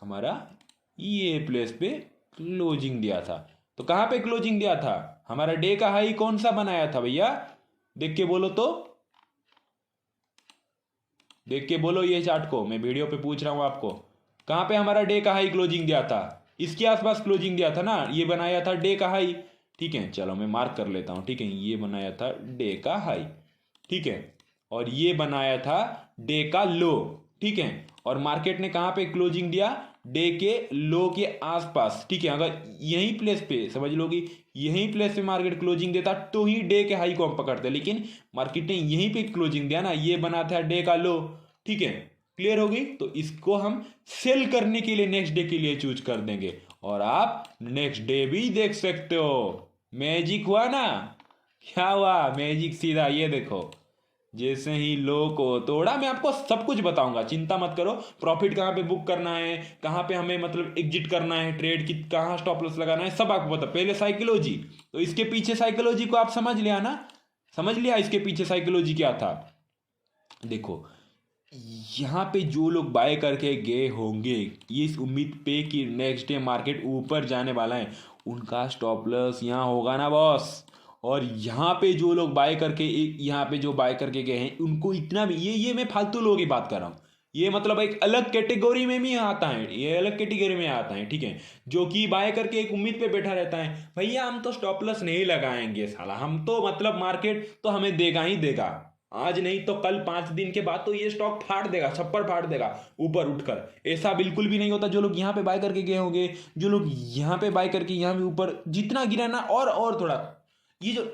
हमारा ये प्लेस पे क्लोजिंग दिया था। तो कहाँ पे क्लोजिंग दिया था, हमारा डे का हाई कौन सा बनाया था भैया, देख के बोलो तो, देख के बोलो ये चार्ट को, मैं वीडियो पे पूछ रहा हूँ आपको। कहाँ पे हमारा डे का हाई क्लोजिंग दिया था, इसके आसपास क्लोजिंग दिया था ना, ये बनाया था डे का हाई, ठीक है। चलो मैं मार्क कर लेता हूँ, ठीक है। ये बनाया था डे का हाई, ठीक है, और ये बनाया था डे का लो, ठीक है। और मार्केट ने कहाँ पे क्लोजिंग दिया, डे के लो के आसपास, ठीक है। अगर यही प्लेस पे समझ लो कि यही प्लेस पे मार्केट क्लोजिंग देता तो ही डे के हाई को हम पकड़ते, लेकिन मार्केट ने यहीं पे क्लोजिंग दिया ना, ये बना था डे का लो, ठीक है। क्लियर होगी, तो इसको हम सेल करने के लिए नेक्स्ट डे के लिए चूज कर देंगे, और आप नेक्स्ट डे भी देख सकते हो। मैजिक हुआ ना, क्या हुआ मैजिक, सीधा ये देखो, जैसे ही लो को तोड़ा, मैं आपको सब कुछ बताऊंगा, चिंता मत करो। प्रॉफिट कहाँ पे बुक करना है, कहाँ पे हमें मतलब एग्जिट करना है, ट्रेड की कहाँ स्टॉप लॉस लगाना है, सब आपको पता। पहले साइकोलॉजी, तो इसके पीछे साइकोलॉजी को आप समझ लिया ना, समझ लिया इसके पीछे साइकोलॉजी क्या था। देखो यहाँ पे जो लोग बाय करके गए होंगे ये इस उम्मीद पे कि नेक्स्ट डे मार्केट ऊपर जाने वाला है, उनका स्टॉप लॉस यहाँ होगा ना बॉस। और यहाँ पे जो लोग बाय करके, यहाँ पे जो बाय करके गए हैं उनको इतना भी, ये मैं फालतू लोगों की बात कर रहा हूँ, ये मतलब एक अलग कैटेगरी में भी आता है, ये अलग कैटेगरी में आता है, ठीक है। जो कि बाय करके एक उम्मीद पे बैठा रहता है, भैया हम तो स्टॉप लॉस नहीं लगाएंगे साला, हम तो मतलब मार्केट तो हमें देगा ही देगा, आज नहीं तो कल 5 दिन के बाद तो ये स्टॉक फाड़ देगा, छप्पर फाड़ देगा ऊपर उठकर। ऐसा बिल्कुल भी नहीं होता। जो लोग यहाँ पे बाय करके गए होंगे, जो लोग यहाँ पे बाय करके यहाँ भी ऊपर जितना गिरा ना, और थोड़ा, ये जो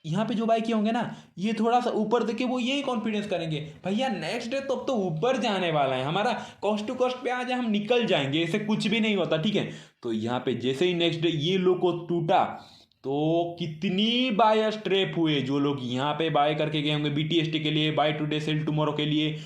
यहाँ पे जो बाय किए होंगे ना, ये थोड़ा सा ऊपर देखे वो यही कॉन्फिडेंस करेंगे, भैया नेक्स्ट डे तो अब तो ऊपर जाने वाला है, हमारा कॉस्ट टू कॉस्ट पे आज हम निकल जाएंगे, ऐसे कुछ भी नहीं होता, ठीक है। तो यहाँ पे जैसे ही नेक्स्ट डे ये लो को टूटा, तो कितनी बायर्स ट्रैप हुए, जो लोग यहाँ पे बाय करके गए होंगे बीटीएसटी के लिए, बाय टुडे सेल टुमारो के लिए,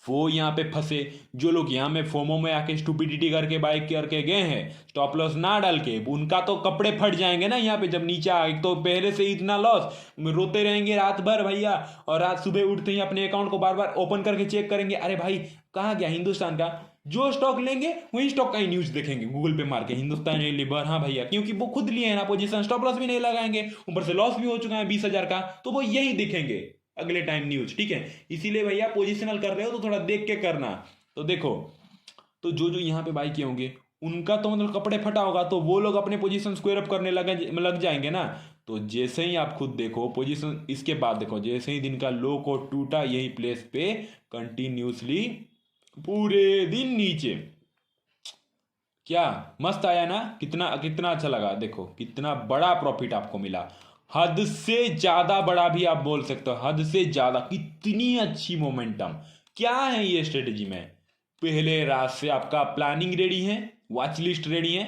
वो यहाँ पे फंसे। जो लोग यहाँ में फोमो में आके स्टूपिडिटी करके बाय करके गए हैं, स्टॉप लॉस ना डाल के, उनका तो कपड़े फट जाएंगे ना यहाँ पे जब नीचे आ, तो पहले से इतना लॉस, रोते रहेंगे रात भर भैया, और रात सुबह उठते ही अपने अकाउंट को बार बार ओपन करके चेक करेंगे, अरे भाई कहाँ गया हिंदुस्तान का, जो स्टॉक लेंगे वही स्टॉक का ही न्यूज देखेंगे गूगल पे मार के, हिंदुस्तान लीवर, हाँ भैया, क्योंकि वो खुद लिए हैं ना पोजीशन, स्टॉप लॉस भी नहीं लगाएंगे, ऊपर से लॉस भी हो चुका है 20,000 का, तो वो यही दिखेंगे अगले टाइम न्यूज, ठीक है। इसीलिए भैया पोजिशनल कर रहे हो तो थोड़ा देख के करना। तो देखो, तो जो यहाँ पे बाई किए होंगे उनका तो मतलब कपड़े फटा होगा, तो वो लोग अपने पोजीशन स्क्वायर अप करने लग जाएंगे ना। तो जैसे ही आप खुद देखो पोजीशन, इसके बाद देखो जैसे ही दिन का लो को टूटा यही प्लेस पे कंटिन्यूसली पूरे दिन नीचे, क्या मस्त आया ना, कितना कितना अच्छा लगा, देखो कितना बड़ा प्रॉफिट आपको मिला, हद से ज्यादा बड़ा भी आप बोल सकते हो, हद से ज्यादा, कितनी अच्छी मोमेंटम। क्या है ये स्ट्रेटेजी में, पहले रात से आपका प्लानिंग रेडी है, वॉच लिस्ट रेडी है,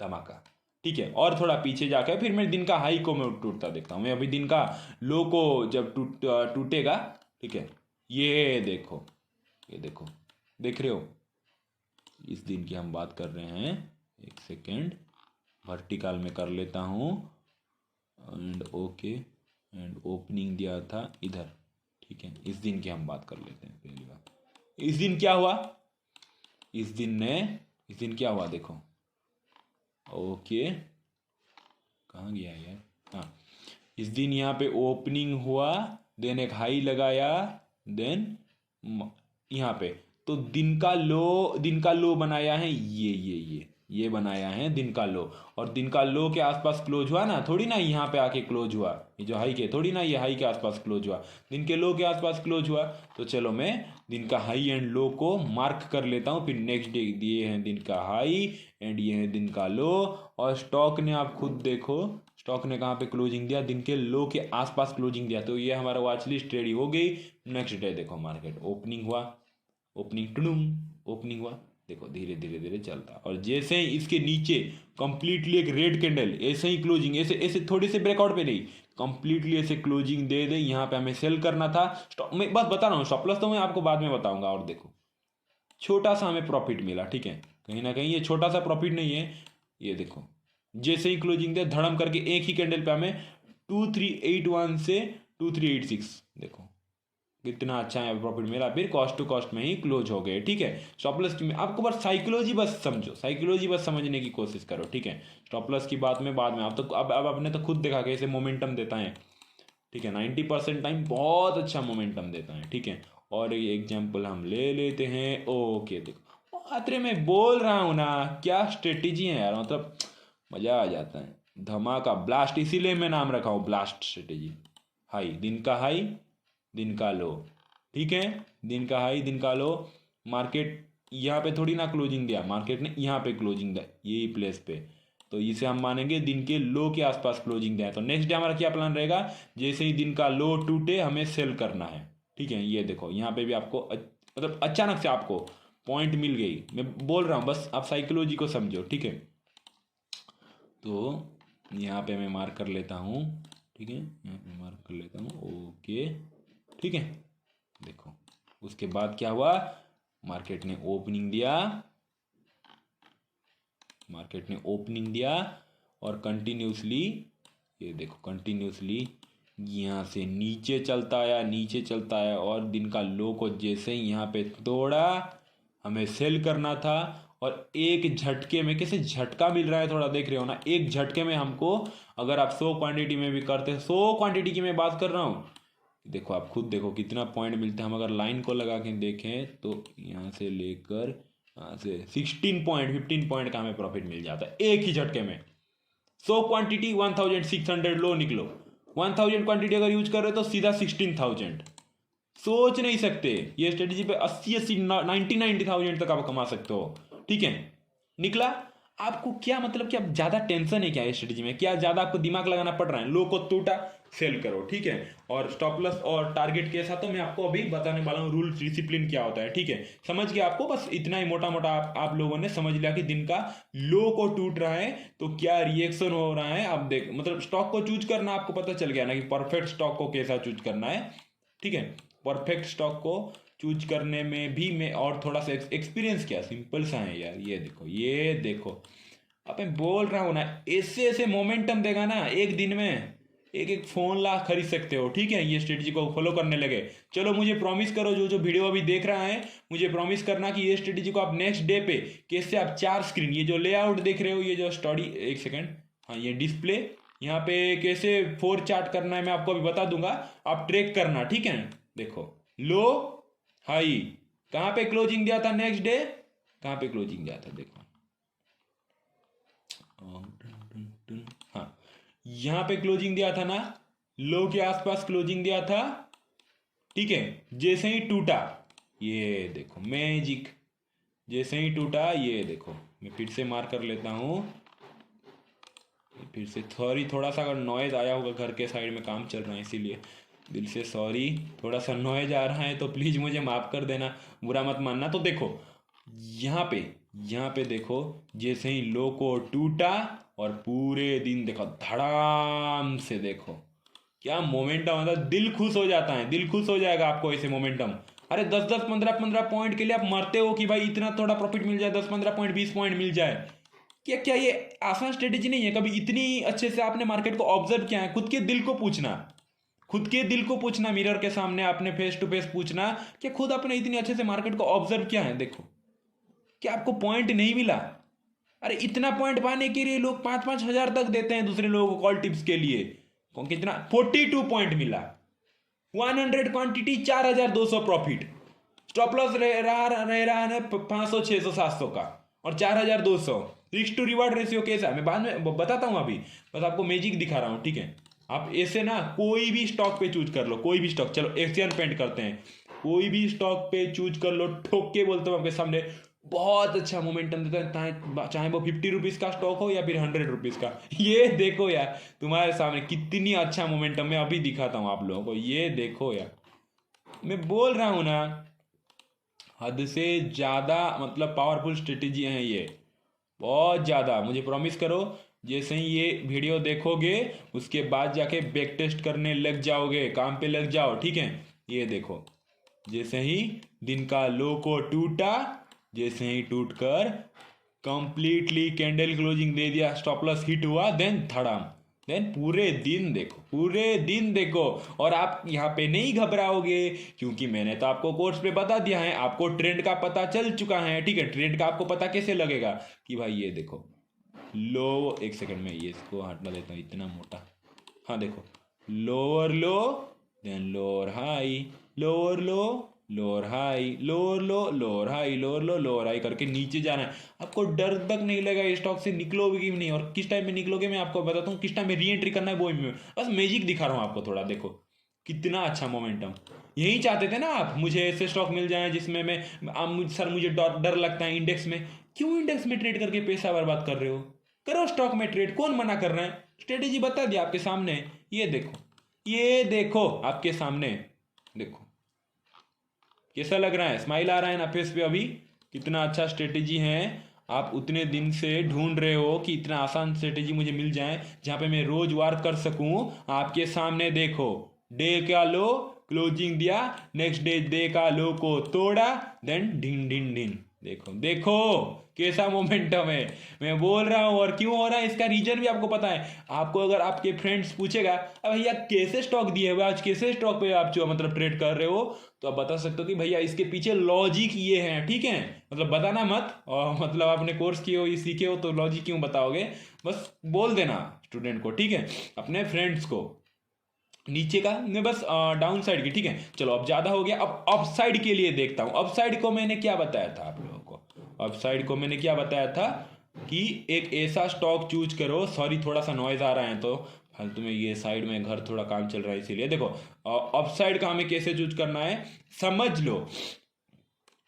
धमाका, ठीक है। और थोड़ा पीछे जाकर फिर मैं दिन का हाई को मैं टूटता देखता हूँ, मैं अभी दिन का लो को जब टूटेगा, ठीक है। ये देखो, ये देखो, देख रहे हो, इस दिन की हम बात कर रहे हैं, एक सेकेंड वर्टिकल में कर लेता हूँ, एंड ओके, एंड ओपनिंग दिया था इधर, ठीक है। इस दिन की हम बात कर लेते हैं पहली बार। इस दिन क्या हुआ, इस दिन क्या हुआ देखो, ओके कहाँ गया यार, हाँ, इस दिन यहाँ पे ओपनिंग हुआ, देन एक हाई लगाया, देन यहाँ पे तो दिन का लो बनाया है ये ये बनाया है दिन का लो, और दिन का लो के आसपास क्लोज हुआ ना, थोड़ी ना यहाँ पे आके क्लोज हुआ, ये जो हाई के थोड़ी ना ये हाई के आसपास क्लोज हुआ, दिन के लो के आसपास क्लोज हुआ। तो चलो मैं दिन का हाई एंड लो को मार्क कर लेता हूँ, फिर नेक्स्ट डे दिए हैं दिन का हाई एंड ये है दिन का लो। और स्टॉक ने आप खुद देखो, स्टॉक ने कहाँ पे क्लोजिंग दिया, दिन के लो के आसपास क्लोजिंग दिया, तो ये हमारा वॉच लिस्ट रेडी हो गई। नेक्स्ट डे देखो मार्केट ओपनिंग हुआ, ओपनिंग टुडुम, ओपनिंग हुआ, देखो धीरे धीरे धीरे चलता, और जैसे ही इसके नीचे कंप्लीटली एक रेड कैंडल, ऐसे ही क्लोजिंग, ऐसे ऐसे थोड़ी सी ब्रेकआउट पे नहीं, कंप्लीटली ऐसे क्लोजिंग दे दे, यहाँ पे हमें सेल करना था। स्टॉप मैं बस बता रहा हूँ, स्टॉप लॉस तो मैं आपको बाद में बताऊंगा। और देखो छोटा सा हमें प्रॉफिट मिला, ठीक है, कहीं ना कहीं ये छोटा सा प्रॉफिट नहीं है। ये देखो जैसे ही क्लोजिंग दे धड़म करके एक ही कैंडल पे हमें 2381 से 2386, देखो कितना अच्छा है प्रॉफिट मिला, फिर कॉस्ट टू कॉस्ट में ही क्लोज हो गए, ठीक है। स्टॉप लॉस की आपको बस साइकोलॉजी बस समझो, साइकोलॉजी बस समझने की कोशिश करो, ठीक है। स्टॉप लॉस की बात में बाद में, आप तो अब आपने तो खुद देखा कैसे मोमेंटम देता है, ठीक है, 90% टाइम बहुत अच्छा मोमेंटम देता है, ठीक है। और ये एग्जाम्पल हम ले लेते हैं, ओके देखो मात्रे में बोल रहा हूँ ना, क्या स्ट्रेटेजी है यार, मतलब मजा आ जाता है, धमाका ब्लास्ट, इसीलिए मैं नाम रखा हूँ ब्लास्ट स्ट्रेटेजी। हाई दिन का हाई, दिन का लो, ठीक है, दिन का हाई दिन का लो। मार्केट यहाँ पे थोड़ी ना क्लोजिंग दिया, मार्केट ने यहाँ पे क्लोजिंग दिया, यही प्लेस पे, तो इसे हम मानेंगे दिन के लो के आसपास क्लोजिंग दिया है। तो नेक्स्ट डे हमारा क्या प्लान रहेगा, जैसे ही दिन का लो टूटे हमें सेल करना है, ठीक है। ये देखो यहाँ पे भी आपको मतलब अचानक से आपको पॉइंट मिल गई, मैं बोल रहा हूँ बस आप साइकोलॉजी को समझो, ठीक है। तो यहाँ पे मैं मार्क कर लेता हूँ, ठीक है, यहाँ पे मार्क कर लेता हूँ, ओके, ठीक है। देखो उसके बाद क्या हुआ, मार्केट ने ओपनिंग दिया, मार्केट ने ओपनिंग दिया और कंटिन्यूसली, ये देखो कंटिन्यूसली यहाँ से नीचे चलता आया, नीचे चलता आया, और दिन का लो को जैसे ही यहाँ पे तोड़ा हमें सेल करना था। और एक झटके में, कैसे झटका मिल रहा है थोड़ा देख रहे हो ना, एक झटके में हमको, अगर आप 100 क्वांटिटी में भी करते, 100 क्वांटिटी की मैं बात कर रहा हूँ, देखो आप खुद देखो कितना पॉइंट मिलता है। हम अगर लाइन को लगा के देखें तो यहाँ से लेकर यहाँ से 16 पॉइंट 15 पॉइंट का हमें प्रॉफिट मिल जाता है एक ही झटके में। 100 क्वांटिटी 1600 लो निकलो, 1000 क्वांटिटी अगर यूज कर रहे हो तो सीधा 16,000। सोच नहीं सकते, ये स्ट्रेटेजी पे 80 90,000 तक आप कमा सकते हो, ठीक है। निकला, आपको क्या मतलब कि अब ज्यादा टेंशन है क्या इस स्ट्रेटेजी में, क्या ज्यादा आपको दिमाग लगाना पड़ रहा है, लो को टूटा सेल करो, ठीक है। और स्टॉप लॉस और टारगेट कैसा, तो मैं आपको अभी बताने वाला हूँ रूल डिसिप्लिन क्या होता है, ठीक है। समझ गया आपको, बस इतना ही मोटा मोटा आप लोगों ने समझ लिया कि दिन का लो को टूट रहा है तो क्या रिएक्शन हो रहा है। आप देख मतलब स्टॉक को चूज करना आपको पता चल गया ना कि परफेक्ट स्टॉक को कैसा चूज करना है, ठीक है। परफेक्ट स्टॉक को चूज करने में भी मैं और थोड़ा सा एक्सपीरियंस किया, सिंपल सा है यार, ये देखो ये देखो, अब मैं बोल रहा हूँ ना, ऐसे ऐसे मोमेंटम देगा ना, एक दिन में एक एक फोन ला खरीद सकते हो, ठीक है। ये स्ट्रेटजी को फॉलो करने लगे, चलो मुझे प्रॉमिस करो, जो जो वीडियो अभी देख रहा है मुझे प्रॉमिस करना कि ये स्ट्रेटजी को आप नेक्स्ट डे पे कैसे आप 4 स्क्रीन, ये जो लेआउट देख रहे हो, ये जो स्टडी, एक सेकेंड, हाँ ये डिस्प्ले, यहाँ पे कैसे 4 चार्ट करना है मैं आपको अभी बता दूंगा, आप ट्रैक करना, ठीक है। देखो लो हाई, कहाँ पे क्लोजिंग दिया था नेक्स्ट डे, कहाँ पे क्लोजिंग दिया था, देखो हाँ यहां पे क्लोजिंग दिया था ना, लो के आसपास क्लोजिंग दिया था, ठीक है। जैसे ही टूटा, ये देखो मैजिक, जैसे ही टूटा, ये देखो मैं फिर से मार्क कर लेता हूं, फिर से सॉरी, थोड़ा सा अगर नॉइज आया होगा, घर के साइड में काम चल रहा है इसीलिए दिल से सॉरी, थोड़ा सा नॉइज आ रहा है तो प्लीज मुझे माफ कर देना, बुरा मत मानना। तो देखो यहाँ पे देखो, जैसे ही लो को टूटा और पूरे दिन देखो धड़ाम से, देखो क्या मोमेंटम, मतलब दिल खुश हो जाता है, दिल खुश हो जाएगा आपको ऐसे मोमेंटम। अरे 10-10 15-15 पॉइंट के लिए आप मरते हो कि भाई इतना थोड़ा प्रॉफिट मिल जाए, 10-15 पॉइंट 20 पॉइंट मिल जाए, क्या क्या ये आसान स्ट्रेटेजी नहीं है। कभी इतनी अच्छे से आपने मार्केट को ऑब्जर्व किया है, खुद के दिल को पूछना, खुद के दिल को पूछना, मिरर के सामने आपने फेस टू फेस पूछना कि खुद आपने इतनी अच्छे से मार्केट को ऑब्जर्व किया है, देखो क्या आपको पॉइंट नहीं मिला। अरे इतना पॉइंट पाने के लिए लोग 5-5 हजार तक देते हैं दूसरे लोगों को कॉल टिप्स के लिए, कितना 42 पॉइंट मिला, 100 क्वांटिटी 4200 प्रॉफिट, स्टॉप लॉस रह रहा है 500 600 700 का, और 4200 रिस्क टू रिवार्ड रेशियो कैसा है मैं बाद में बताता हूँ, अभी बस आपको मैजिक दिखा रहा हूँ, ठीक है। आप ऐसे ना कोई भी स्टॉक पे चूज कर लो, कोई भी स्टॉक, चलो एशियन पेंट करते हैं, कोई भी स्टॉक पे चूज कर लो, ठोक के बोलता हूँ आपके सामने, बहुत अच्छा मोमेंटम देता है, चाहे वो 50 रुपीज़ का स्टॉक हो या फिर 100 रुपीज़ का। ये देखो यार तुम्हारे सामने कितनी अच्छा मोमेंटम मैं अभी दिखाता हूँ आप लोगों को, ये देखो यार, मैं बोल रहा हूँ ना, हद से ज़्यादा मतलब पावरफुल स्ट्रेटेजी है ये, बहुत ज़्यादा। मुझे प्रॉमिस करो, जैसे ही ये वीडियो देखोगे उसके बाद जाके बैक टेस्ट करने लग जाओगे, काम पे लग जाओ, ठीक है। ये देखो, जैसे ही दिन का लो को टूटा, जैसे ही टूट कर कंप्लीटली कैंडल क्लोजिंग दे दिया, स्टॉप लॉस हिट हुआ, देन धड़ाम, देन पूरे दिन देखो, पूरे दिन देखो। और आप यहाँ पे नहीं घबराओगे, क्योंकि मैंने तो आपको कोर्स पे बता दिया है, आपको ट्रेंड का पता चल चुका है, ठीक है। ट्रेंड का आपको पता कैसे लगेगा कि भाई ये देखो लो, एक सेकंड में ये इसको हटा देता हूँ, इतना मोटा, हाँ देखो, lower low, then lower high, lower low, lower high, lower low, lower high, lower low, lower high करके नीचे जाना है। आपको डर तक नहीं लगेगा स्टॉक से निकलोगे कि नहीं, और किस टाइम में निकलोगे मैं आपको बताता हूँ, किस टाइम में री एंट्री करना है वो मैं बस मैजिक दिखा रहा हूँ आपको थोड़ा, देखो कितना अच्छा मोमेंटम। यही चाहते थे ना आप, मुझे ऐसे स्टॉक मिल जाए जिसमें मैं सर मुझे डर डर लगता है इंडेक्स में, क्यों इंडेक्स में ट्रेड करके पैसा बर्बाद कर रहे हो, करो स्टॉक में ट्रेड, कौन मना कर रहा है। स्ट्रेटेजी बता दिया आपके सामने, ये देखो, ये देखो आपके सामने, देखो कैसा लग रहा है, स्माइल आ रहा है ना फेस पे अभी, कितना अच्छा स्ट्रेटेजी है। आप उतने दिन से ढूंढ रहे हो कि इतना आसान स्ट्रेटेजी मुझे मिल जाए जहां पे मैं रोज वार कर सकूं, आपके सामने देखो, डे का लो क्लोजिंग दिया, नेक्स्ट डे का लो को तोड़ा, देन ढिन ढिन ढिन, देखो देखो कैसा मोमेंटम है, मैं बोल रहा हूँ। और क्यों हो रहा है इसका रीजन भी आपको पता है। आपको अगर आपके फ्रेंड्स पूछेगा अब भैया कैसे स्टॉक दिए हुए आज, कैसे स्टॉक पे आप जो मतलब ट्रेड कर रहे हो, तो आप बता सकते हो कि भैया इसके पीछे लॉजिक ये है, ठीक है। मतलब बताना मत, और मतलब आपने कोर्स किए हो, ये सीखे हो, तो लॉजिक क्यों बताओगे, बस बोल देना स्टूडेंट को, ठीक है, अपने फ्रेंड्स को। नीचे का मैं बस डाउन साइड की, ठीक है। चलो अब ज्यादा हो गया, अब अप साइड के लिए देखता हूं। अप साइड को मैंने क्या बताया था आप लोगों को, अप साइड को मैंने क्या बताया था कि एक ऐसा स्टॉक चूज करो, सॉरी थोड़ा सा नॉइज आ रहा है तो फालतू में, ये साइड में घर थोड़ा काम चल रहा है इसीलिए। देखो अप साइड का हमें कैसे चूज करना है, समझ लो।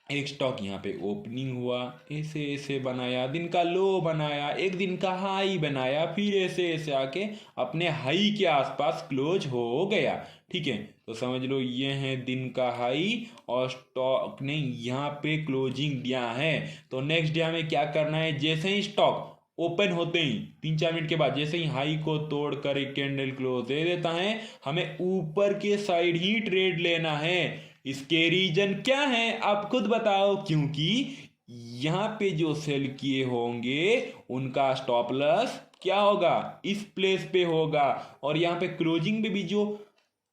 एक स्टॉक यहाँ पे ओपनिंग हुआ, ऐसे ऐसे बनाया, दिन का लो बनाया, एक दिन का हाई बनाया, फिर ऐसे ऐसे आके अपने हाई के आसपास क्लोज हो गया, ठीक है। तो समझ लो ये है दिन का हाई, और स्टॉक ने यहाँ पे क्लोजिंग दिया है। तो नेक्स्ट डे हमें क्या करना है, जैसे ही स्टॉक ओपन होते ही 3-4 मिनट के बाद जैसे ही हाई को तोड़ कर एक कैंडल क्लोज दे देता है, हमें ऊपर के साइड ही ट्रेड लेना है। इसके रीजन क्या है आप खुद बताओ, क्योंकि यहां पे जो सेल किए होंगे उनका स्टॉप लॉस क्या होगा, इस प्लेस पे होगा। और यहां पे क्लोजिंग में भी जो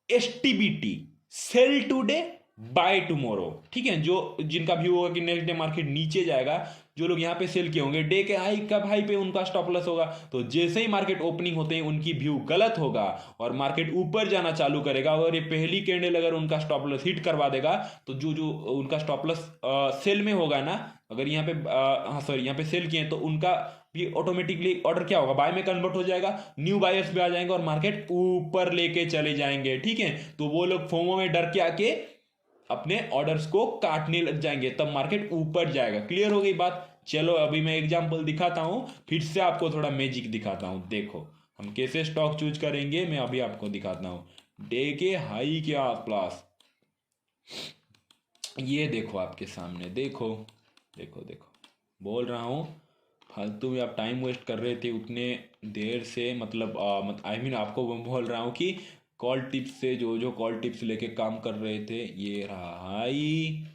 STBT, sell today buy tomorrow, ठीक है, जो जिनका व्यू होगा कि नेक्स्ट डे मार्केट नीचे जाएगा, जो लोग यहाँ पे सेल किए होंगे डे के हाई कब हाई पे उनका स्टॉप लॉस होगा। तो जैसे ही मार्केट ओपनिंग होते हैं उनकी व्यू गलत होगा और मार्केट ऊपर जाना चालू करेगा, और ये पहली कैंडल अगर उनका स्टॉप लॉस हिट करवा देगा तो जो जो उनका स्टॉप लॉस सेल में होगा ना, अगर यहाँ पे हाँ सॉरी यहाँ पे सेल किए तो उनका भी ऑटोमेटिकली ऑर्डर क्या होगा, बाय में कन्वर्ट हो जाएगा, न्यू बायर्स भी आ जाएंगे और मार्केट ऊपर लेके चले जाएंगे, ठीक है। तो वो लोग फोमो में डर के आके अपने ऑर्डर्स को काटने लग जाएंगे, तब मार्केट ऊपर जाएगा। क्लियर हो गई बात। चलो अभी मैं एग्जांपल दिखाता हूं, फिर से आपको थोड़ा मैजिक दिखाता हूं। देखो हम कैसे स्टॉक चूज करेंगे, मैं अभी आपको दिखाता हूं। डे के हाई के आसपास ये देखो आपके सामने, देखो देखो देखो, बोल रहा हूं फालतू में आप टाइम वेस्ट कर रहे थे उतने देर से, मतलब आई मीन आपको बोल रहा हूं कि कॉल टिप्स से जो जो कॉल टिप्स लेके काम कर रहे थे, ये रहा हाई।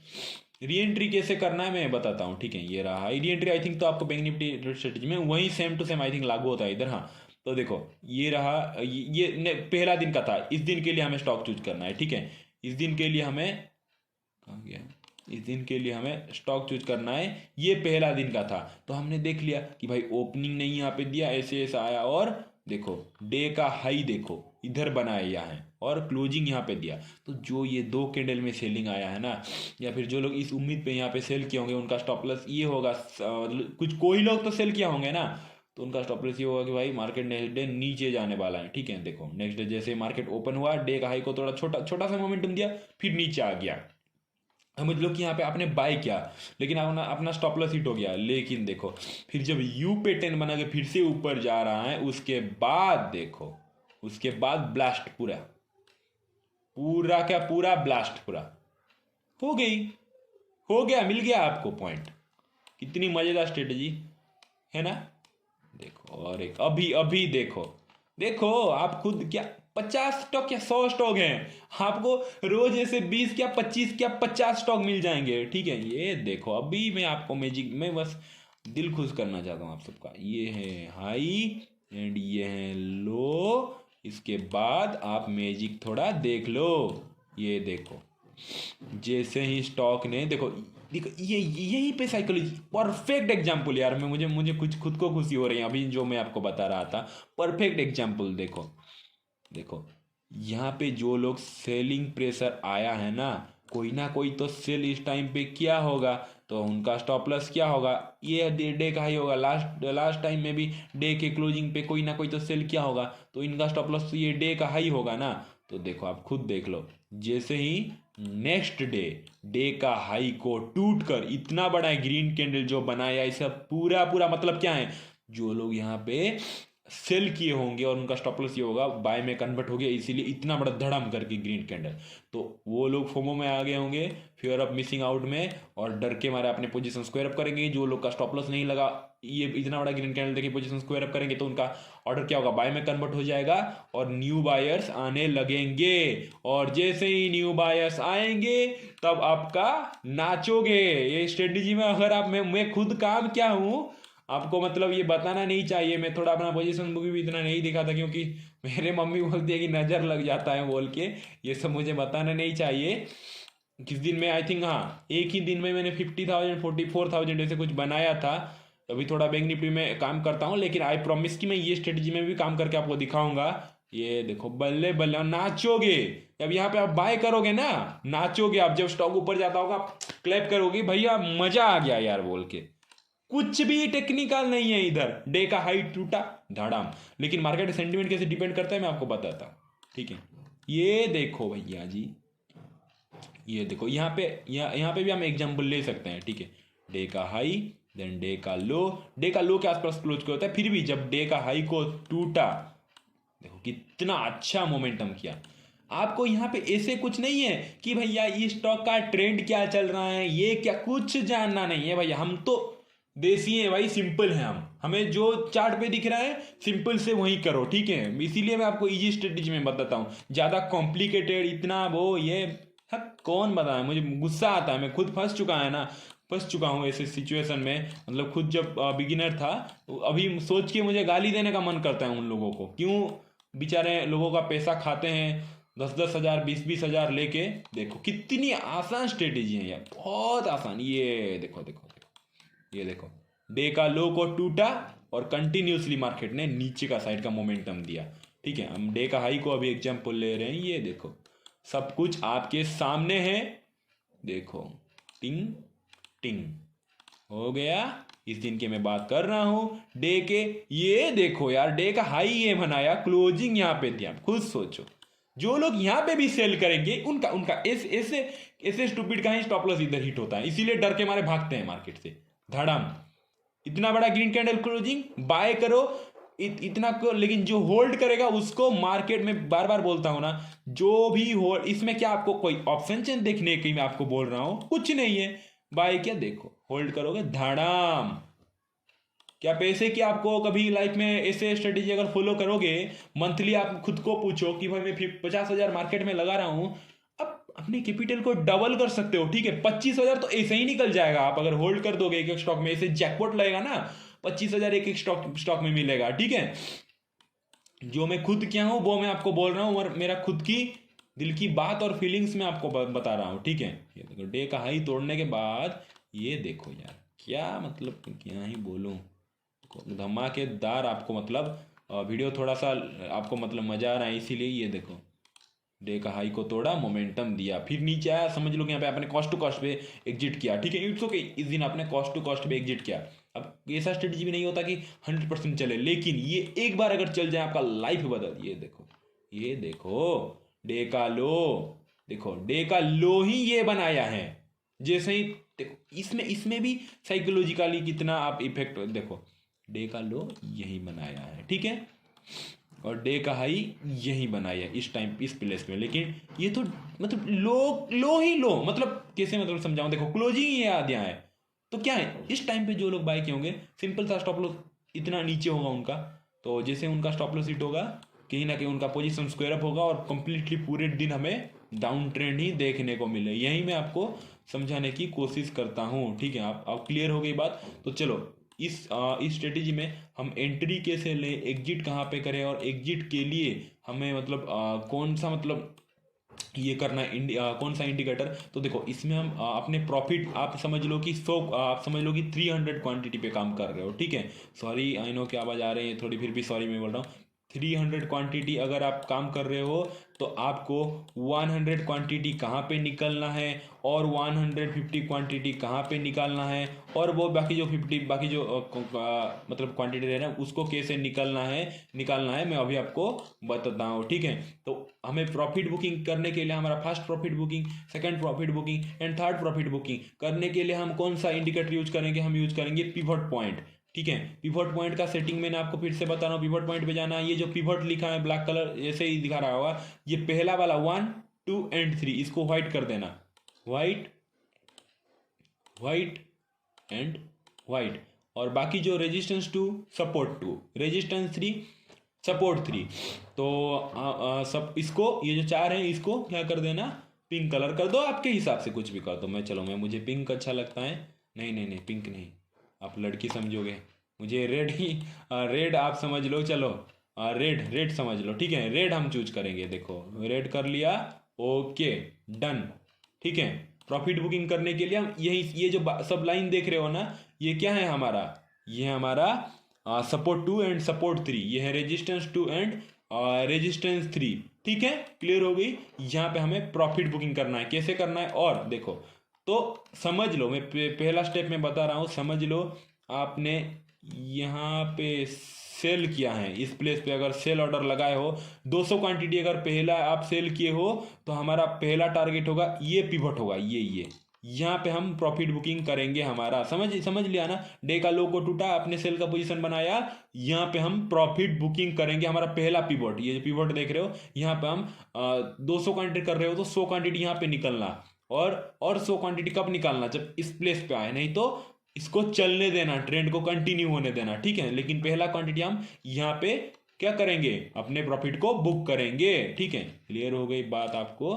री एंट्री कैसे करना है मैं बताता हूँ, ठीक है। ये रहा high, re entry I think तो आपको बैंक निफ्टी स्ट्रेटेजी में वही same to same I think लागू होता है इधर, हाँ। तो देखो ये रहा, ये पहला दिन का था, इस दिन के लिए हमें स्टॉक चूज करना है, ठीक है। इस दिन के लिए हमें कहाँ गया, इस दिन के लिए हमें स्टॉक चूज करना है, ये पहला दिन का था। तो हमने देख लिया कि भाई ओपनिंग नहीं यहाँ पे दिया, ऐसे ऐसा आया और देखो डे का हाई देखो इधर बनाया है और क्लोजिंग यहाँ पे दिया। तो जो ये 2 कैंडल में सेलिंग आया है ना, या फिर जो लोग इस उम्मीद पे यहाँ पे सेल किए होंगे उनका स्टॉप लॉस ये होगा, कुछ कोई लोग तो सेल किया होंगे ना, तो उनका स्टॉप लॉस ये होगा कि भाई मार्केट नेक्स्ट डे नीचे जाने वाला है। ठीक है, देखो नेक्स्ट डे जैसे मार्केट ओपन हुआ, डे का हाई को थोड़ा छोटा छोटा सा मोमेंटम दिया, फिर नीचे आ गया। समझ लो कि यहाँ पे आपने बाय किया, लेकिन अपना अपना स्टॉप लॉस हिट हो गया। लेकिन देखो फिर जब यू पे 10 बना के फिर से ऊपर जा रहा है, उसके बाद देखो, उसके बाद ब्लास्ट पूरा पूरा क्या पूरा ब्लास्ट पूरा हो गई, हो गया, मिल गया आपको पॉइंट। कितनी मजेदार स्ट्रेटजी है ना। देखो और एक अभी अभी देखो, देखो आप खुद क्या 50 स्टॉक या 100 स्टॉक हैं, आपको रोज ऐसे 20 क्या 25 क्या 50 स्टॉक मिल जाएंगे। ठीक है, ये देखो अभी मैं आपको मैजिक में बस दिल खुश करना चाहता हूँ आप सबका। ये है हाई एंड ये है लो, इसके बाद आप मैजिक थोड़ा देख लो। ये देखो जैसे ही स्टॉक ने देखो, देखो ये यही पे साइकोलॉजी परफेक्ट एग्जांपल यार, मैं मुझे मुझे कुछ खुद को खुशी हो रही है अभी जो मैं आपको बता रहा था। परफेक्ट एग्जांपल देखो, देखो यहाँ पे जो लोग सेलिंग प्रेशर आया है ना कोई तो सेल इस टाइम पे किया होगा, तो उनका स्टॉप लॉस क्या होगा, ये डे का ही होगा। लास्ट लास्ट टाइम में भी डे के क्लोजिंग पे कोई ना कोई तो सेल किया होगा, तो इनका स्टॉप लॉस तो ये डे का हाई होगा ना। तो देखो आप खुद देख लो, जैसे ही नेक्स्ट डे डे का हाई को टूट कर इतना बड़ा ग्रीन कैंडल जो बनाया, इसका पूरा पूरा मतलब क्या है, जो लोग यहाँ पे सेल किए होंगे और उनका स्टॉप लॉस ये होगा बाय में कन्वर्ट हो गया, इसीलिए इतना बड़ा धड़म करके ग्रीन कैंडल, तो वो लोग फोमो में आ गए होंगे, फियर ऑफ मिसिंग आउट में, और डर के मारे अपने पोजीशन स्क्वायर अप करेंगे। जो लोग का स्टॉप लॉस नहीं लगा, ये इतना बड़ा ग्रीन कैंडल देखिए पोजीशन स्क्वायर अप करेंगे, तो उनका ऑर्डर क्या होगा, बाय में कन्वर्ट हो जाएगा और न्यू बायर्स आने लगेंगे। और जैसे ही न्यू बायर्स आएंगे तब आपका नाचोगे। ये स्ट्रेटेजी में अगर आप मैं खुद काम क्या हूँ आपको मतलब ये बताना नहीं चाहिए। मैं थोड़ा अपना पोजीशन बुक भी इतना नहीं दिखाता, क्योंकि मेरे मम्मी बोलती है कि नज़र लग जाता है बोल के, ये सब मुझे बताना नहीं चाहिए। किस दिन में आई थिंक, हाँ एक ही दिन में मैंने 50,000 44,000 ऐसे कुछ बनाया था। अभी थोड़ा बैंक निफ्टी में काम करता हूँ, लेकिन आई प्रॉमिस कि मैं ये स्ट्रेटजी में भी काम करके आपको दिखाऊंगा। ये देखो बल्ले बल्ले, और नाचोगे जब यहाँ पे आप बाय करोगे ना, नाचोगे आप, जब स्टॉक ऊपर जाता होगा आप क्लैप करोगे, भैया मजा आ गया यार बोल के। कुछ भी टेक्निकल नहीं है इधर, डे का हाई टूटा धड़ाम, लेकिन मार्केट सेंटीमेंट कैसे डिपेंड करता है मैं आपको बताता हूँ। ठीक है, ये देखो भैया जी, ये देखो यहाँ पे यहाँ पे भी हम एग्जांपल ले सकते हैं। ठीक है, डे का हाई देन डे का लो, डे का लो के आसपास क्लोज होता है, फिर भी जब डे का हाई को टूटा, देखो कितना अच्छा मोमेंटम किया। आपको यहाँ पे ऐसे कुछ नहीं है कि भैया इस स्टॉक का ट्रेंड क्या चल रहा है, ये क्या, कुछ जानना नहीं है भैया। हम तो देसी है भाई, सिंपल है हम, हमें जो चार्ट पे दिख रहा है सिंपल से वही करो। ठीक है, इसीलिए मैं आपको इजी स्ट्रेटेजी में बताता हूँ, ज़्यादा कॉम्प्लिकेटेड इतना वो ये कौन बताए, मुझे गुस्सा आता है, मैं खुद फंस चुका हूँ ऐसे सिचुएशन में। मतलब खुद जब बिगिनर था, तो अभी सोच के मुझे गाली देने का मन करता है उन लोगों को, क्यों बेचारे लोगों का पैसा खाते हैं 10-10 हज़ार 20-20 हज़ार लेके। देखो कितनी आसान स्ट्रेटेजी है यार, बहुत आसान। ये देखो देखो देखो, ये देखो डे का लो को टूटा और कंटिन्यूसली मार्केट ने नीचे का साइड का मोमेंटम दिया। ठीक है, हम डे का हाई को अभी एग्जांपल ले रहे हैं। ये देखो सब कुछ आपके सामने है, देखो टिंग टिंग हो गया। इस दिन के मैं बात कर रहा हूं डे के। ये देखो यार डे का हाई ये बनाया, क्लोजिंग यहाँ पे दिया। खुद सोचो जो लोग यहाँ पे भी सेल करेंगे उनका उनका ऐसे ऐसे स्टूपिड का ही स्टॉप लॉस इधर हिट होता है, इसीलिए डर के मारे भागते हैं मार्केट से धड़ाम। इतना बड़ा ग्रीन कैंडल क्लोजिंग बाय करो इतना को, लेकिन जो होल्ड करेगा उसको मार्केट में बार बार बोलता हूं ना, जो भी होल्ड, इसमें क्या आपको कोई ऑप्शन चेंज देखने की मैं आपको बोल रहा हूं, कुछ नहीं है। बाय क्या, देखो होल्ड करोगे धड़ाम। क्या पैसे की आपको कभी लाइफ में ऐसे स्ट्रेटेजी अगर फॉलो करोगे, मंथली आप खुद को पूछो कि भाई मैं 50,000 मार्केट में लगा रहा हूं, अब अपने कैपिटल को डबल कर सकते हो। ठीक है, 25,000 तो ऐसे ही निकल जाएगा आप अगर होल्ड कर दोगे एक एक स्टॉक में। ऐसे जैकपॉट लगेगा ना, 25,000 एक एक स्टॉक में मिलेगा। ठीक है, जो मैं खुद क्या हूं वो मैं आपको बोल रहा हूं, और मेरा खुद की दिल की बात और फीलिंग्स में आपको बता रहा हूं। ठीक है, ये देखो डे का हाई तोड़ने के बाद ये देखो यार, क्या मतलब क्या ही बोलूं, धमाकेदार आपको मतलब वीडियो थोड़ा सा आपको मतलब मज़ा आ रहा है, इसीलिए ये देखो डे का हाई को तोड़ा, मोमेंटम दिया, फिर नीचे आया, समझ लो कि यहाँ पे आपने कॉस्ट टू कॉस्ट पे एग्जिट किया, ठीक है, इट्स ओके, इस दिन आपने कॉस्ट टू कॉस्ट पे एग्जिट किया। अब ऐसा स्ट्रेटजी भी नहीं होता कि 100% चले, लेकिन ये एक बार अगर चल जाए आपका लाइफ बदल। ये देखो, ये देखो डे का लो, देखो डे का लो ही ये बनाया है। जैसे ही देखो इसमें इसमें भी साइकोलॉजिकली कितना आप इफेक्ट देखो, डे का लो यही बनाया है, ठीक है, और डे का हाई यही बनाया इस टाइम इस प्लेस में। लेकिन ये तो मतलब लो लो ही लो, मतलब कैसे मतलब समझाऊं, देखो क्लोजिंग ये आ गया है, तो क्या है इस टाइम पे जो लोग बाय किए होंगे, सिंपल सा स्टॉप लॉस इतना नीचे होगा उनका, तो जैसे उनका स्टॉप लॉस हिट होगा, कहीं ना कहीं उनका पोजीशन स्क्वायर अप होगा और कंप्लीटली पूरे दिन हमें डाउन ट्रेंड ही देखने को मिले। यही मैं आपको समझाने की कोशिश करता हूँ, ठीक है। आप क्लियर हो गई बात। तो चलो इस स्ट्रेटेजी में हम एंट्री कैसे लें, एग्जिट कहाँ पे करें, और एग्जिट के लिए हमें मतलब कौन सा मतलब ये करना है, कौन सा इंडिकेटर। तो देखो इसमें हम अपने प्रॉफिट आप समझ लो कि 100 आप समझ लो कि 300 क्वांटिटी पे काम कर रहे हो, ठीक है। सॉरी आई नो कि आवाज़ आ रही है थोड़ी, फिर भी सॉरी मैं बोल रहा हूँ। 300 क्वांटिटी अगर आप काम कर रहे हो तो आपको 100 क्वांटिटी कहाँ पे निकलना है, और 150 क्वांटिटी कहाँ पे निकालना है, और वो बाकी जो 50 बाकी जो मतलब क्वांटिटी रहे ना उसको कैसे निकालना है मैं अभी आपको बताता हूँ, ठीक है। तो हमें प्रॉफिट बुकिंग करने के लिए हमारा first profit booking, second profit booking and third profit booking करने के लिए हम कौन सा इंडिकेटर यूज करेंगे, हम यूज करेंगे पिवट पॉइंट, ठीक है। पिवट पॉइंट का सेटिंग मैंने आपको फिर से बता रहा हूँ, पिवट पॉइंट पे जाना है, ये जो पिवट लिखा है ब्लैक कलर ऐसे ही दिखा रहा होगा, ये पहला वाला 1 2 एंड 3 इसको व्हाइट कर देना, व्हाइट व्हाइट एंड व्हाइट, और बाकी जो रेजिस्टेंस 2 सपोर्ट 2 रेजिस्टेंस 3 सपोर्ट 3, तो सब इसको ये जो चार है इसको क्या कर देना, पिंक कलर कर दो, आपके हिसाब से कुछ भी कर दो। मैं चलो मैं मुझे पिंक अच्छा लगता है, नहीं नहीं नहीं पिंक नहीं, आप लड़की समझोगे, मुझे रेड ही रेड आप समझ लो, चलो रेड रेड समझ लो, ठीक है, रेड हम चूज करेंगे। देखो रेड कर लिया, ओके डन, ठीक है। प्रॉफिट बुकिंग करने के लिए हम यही ये जो सब लाइन देख रहे हो ना, ये क्या है हमारा, ये हमारा सपोर्ट 2 एंड सपोर्ट 3, ये है रेजिस्टेंस 2 एंड रेजिस्टेंस 3, ठीक है। क्लियर हो गई। यहाँ पे हमें प्रॉफिट बुकिंग करना है, कैसे करना है, और देखो तो समझ लो मैं पहला स्टेप में बता रहा हूँ, समझ लो आपने यहाँ पे सेल किया है, इस प्लेस पे अगर सेल ऑर्डर लगाए हो 200 क्वांटिटी, अगर पहला आप सेल किए हो तो हमारा पहला टारगेट होगा ये पिवट होगा, ये यहाँ पे हम प्रॉफिट बुकिंग करेंगे हमारा, समझ लिया ना। डे का लो को टूटा, अपने सेल का पोजीशन बनाया, यहाँ पे हम प्रॉफिट बुकिंग करेंगे हमारा पहला पिवट, ये जो पिवट देख रहे हो यहाँ पे हम 200 क्वांटिटी कर रहे हो तो 100 क्वांटिटी यहाँ पे निकलना, और 100 क्वांटिटी कब निकालना, जब इस प्लेस पे आए, नहीं तो इसको चलने देना, ट्रेंड को कंटिन्यू होने देना, ठीक है। लेकिन पहला क्वांटिटी हम यहाँ पे क्या करेंगे, अपने प्रॉफिट को बुक करेंगे, ठीक है। क्लियर हो गई बात आपको,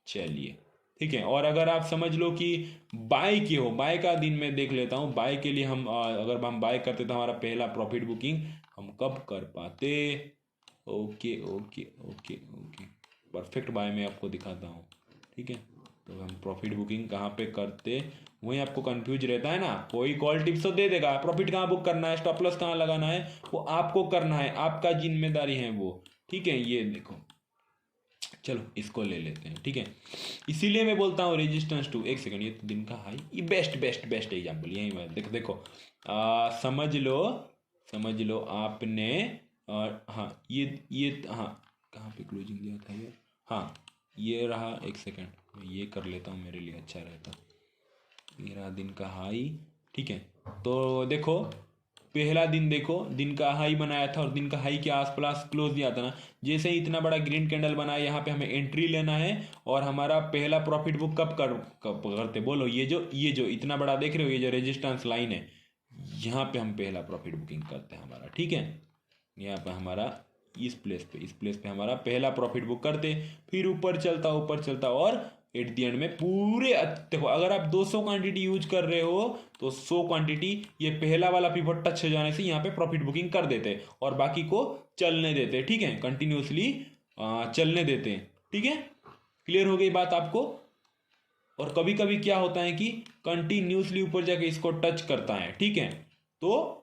चलिए ठीक है। और अगर आप समझ लो कि बाय किए हो, बाय का दिन में देख लेता हूँ, बाय के लिए हम अगर हम बाय करते तो हमारा पहला प्रॉफिट बुकिंग हम कब कर पाते, okay okay okay okay perfect buy में आपको दिखाता हूँ, ठीक है। तो हम प्रॉफिट बुकिंग कहाँ पे करते, वही आपको कंफ्यूज रहता है ना, कोई कॉल टिप्स तो दे देगा, प्रॉफिट कहाँ बुक करना है, स्टॉप लॉस कहाँ लगाना है, वो आपको करना है, आपका जिम्मेदारी है वो, ठीक है। ये देखो चलो इसको ले लेते हैं, ठीक है। इसीलिए मैं बोलता हूँ रेजिस्टेंस टू, एक सेकंड, ये तो दिन का हाई, ये बेस्ट बेस्ट बेस्ट एग्जाम्पल यही बात, देखो देखो समझ लो आपने, और हाँ ये हाँ कहाँ पे क्लोजिंग दिया था ये, हाँ ये रहा, एक सेकंड मैं ये कर लेता हूँ, मेरे लिए अच्छा रहता, ये रहा दिन का हाई, ठीक है। तो देखो पहला दिन देखो दिन का हाई बनाया था, और दिन का हाई के आसपास क्लोज दिया था ना, जैसे ही इतना बड़ा ग्रीन कैंडल बनाया, यहाँ पे हमें एंट्री लेना है, और हमारा पहला प्रॉफिट बुक कब करते बोलो, ये जो इतना बड़ा देख रहे हो, ये जो रेजिस्टेंस लाइन है, यहाँ पे हम पहला प्रॉफिट बुकिंग करते हैं हमारा, ठीक है। यहाँ पे हमारा इस प्लेस पे हमारा पहला प्रॉफिट बुक करते, फिर ऊपर चलता, और एट दी एंड में पूरे देखो अगर आप 200 क्वांटिटी यूज कर रहे हो तो 100 क्वांटिटी ये पहला वाला पिवट टच हो जाने से यहाँ पे प्रॉफिट बुकिंग कर देते, और बाकी को चलने देते, ठीक है, कंटिन्यूसली चलने देते, ठीक है। क्लियर हो गई बात आपको। और कभी कभी क्या होता है कि कंटिन्यूसली ऊपर जाके इसको टच करता है, ठीक है, तो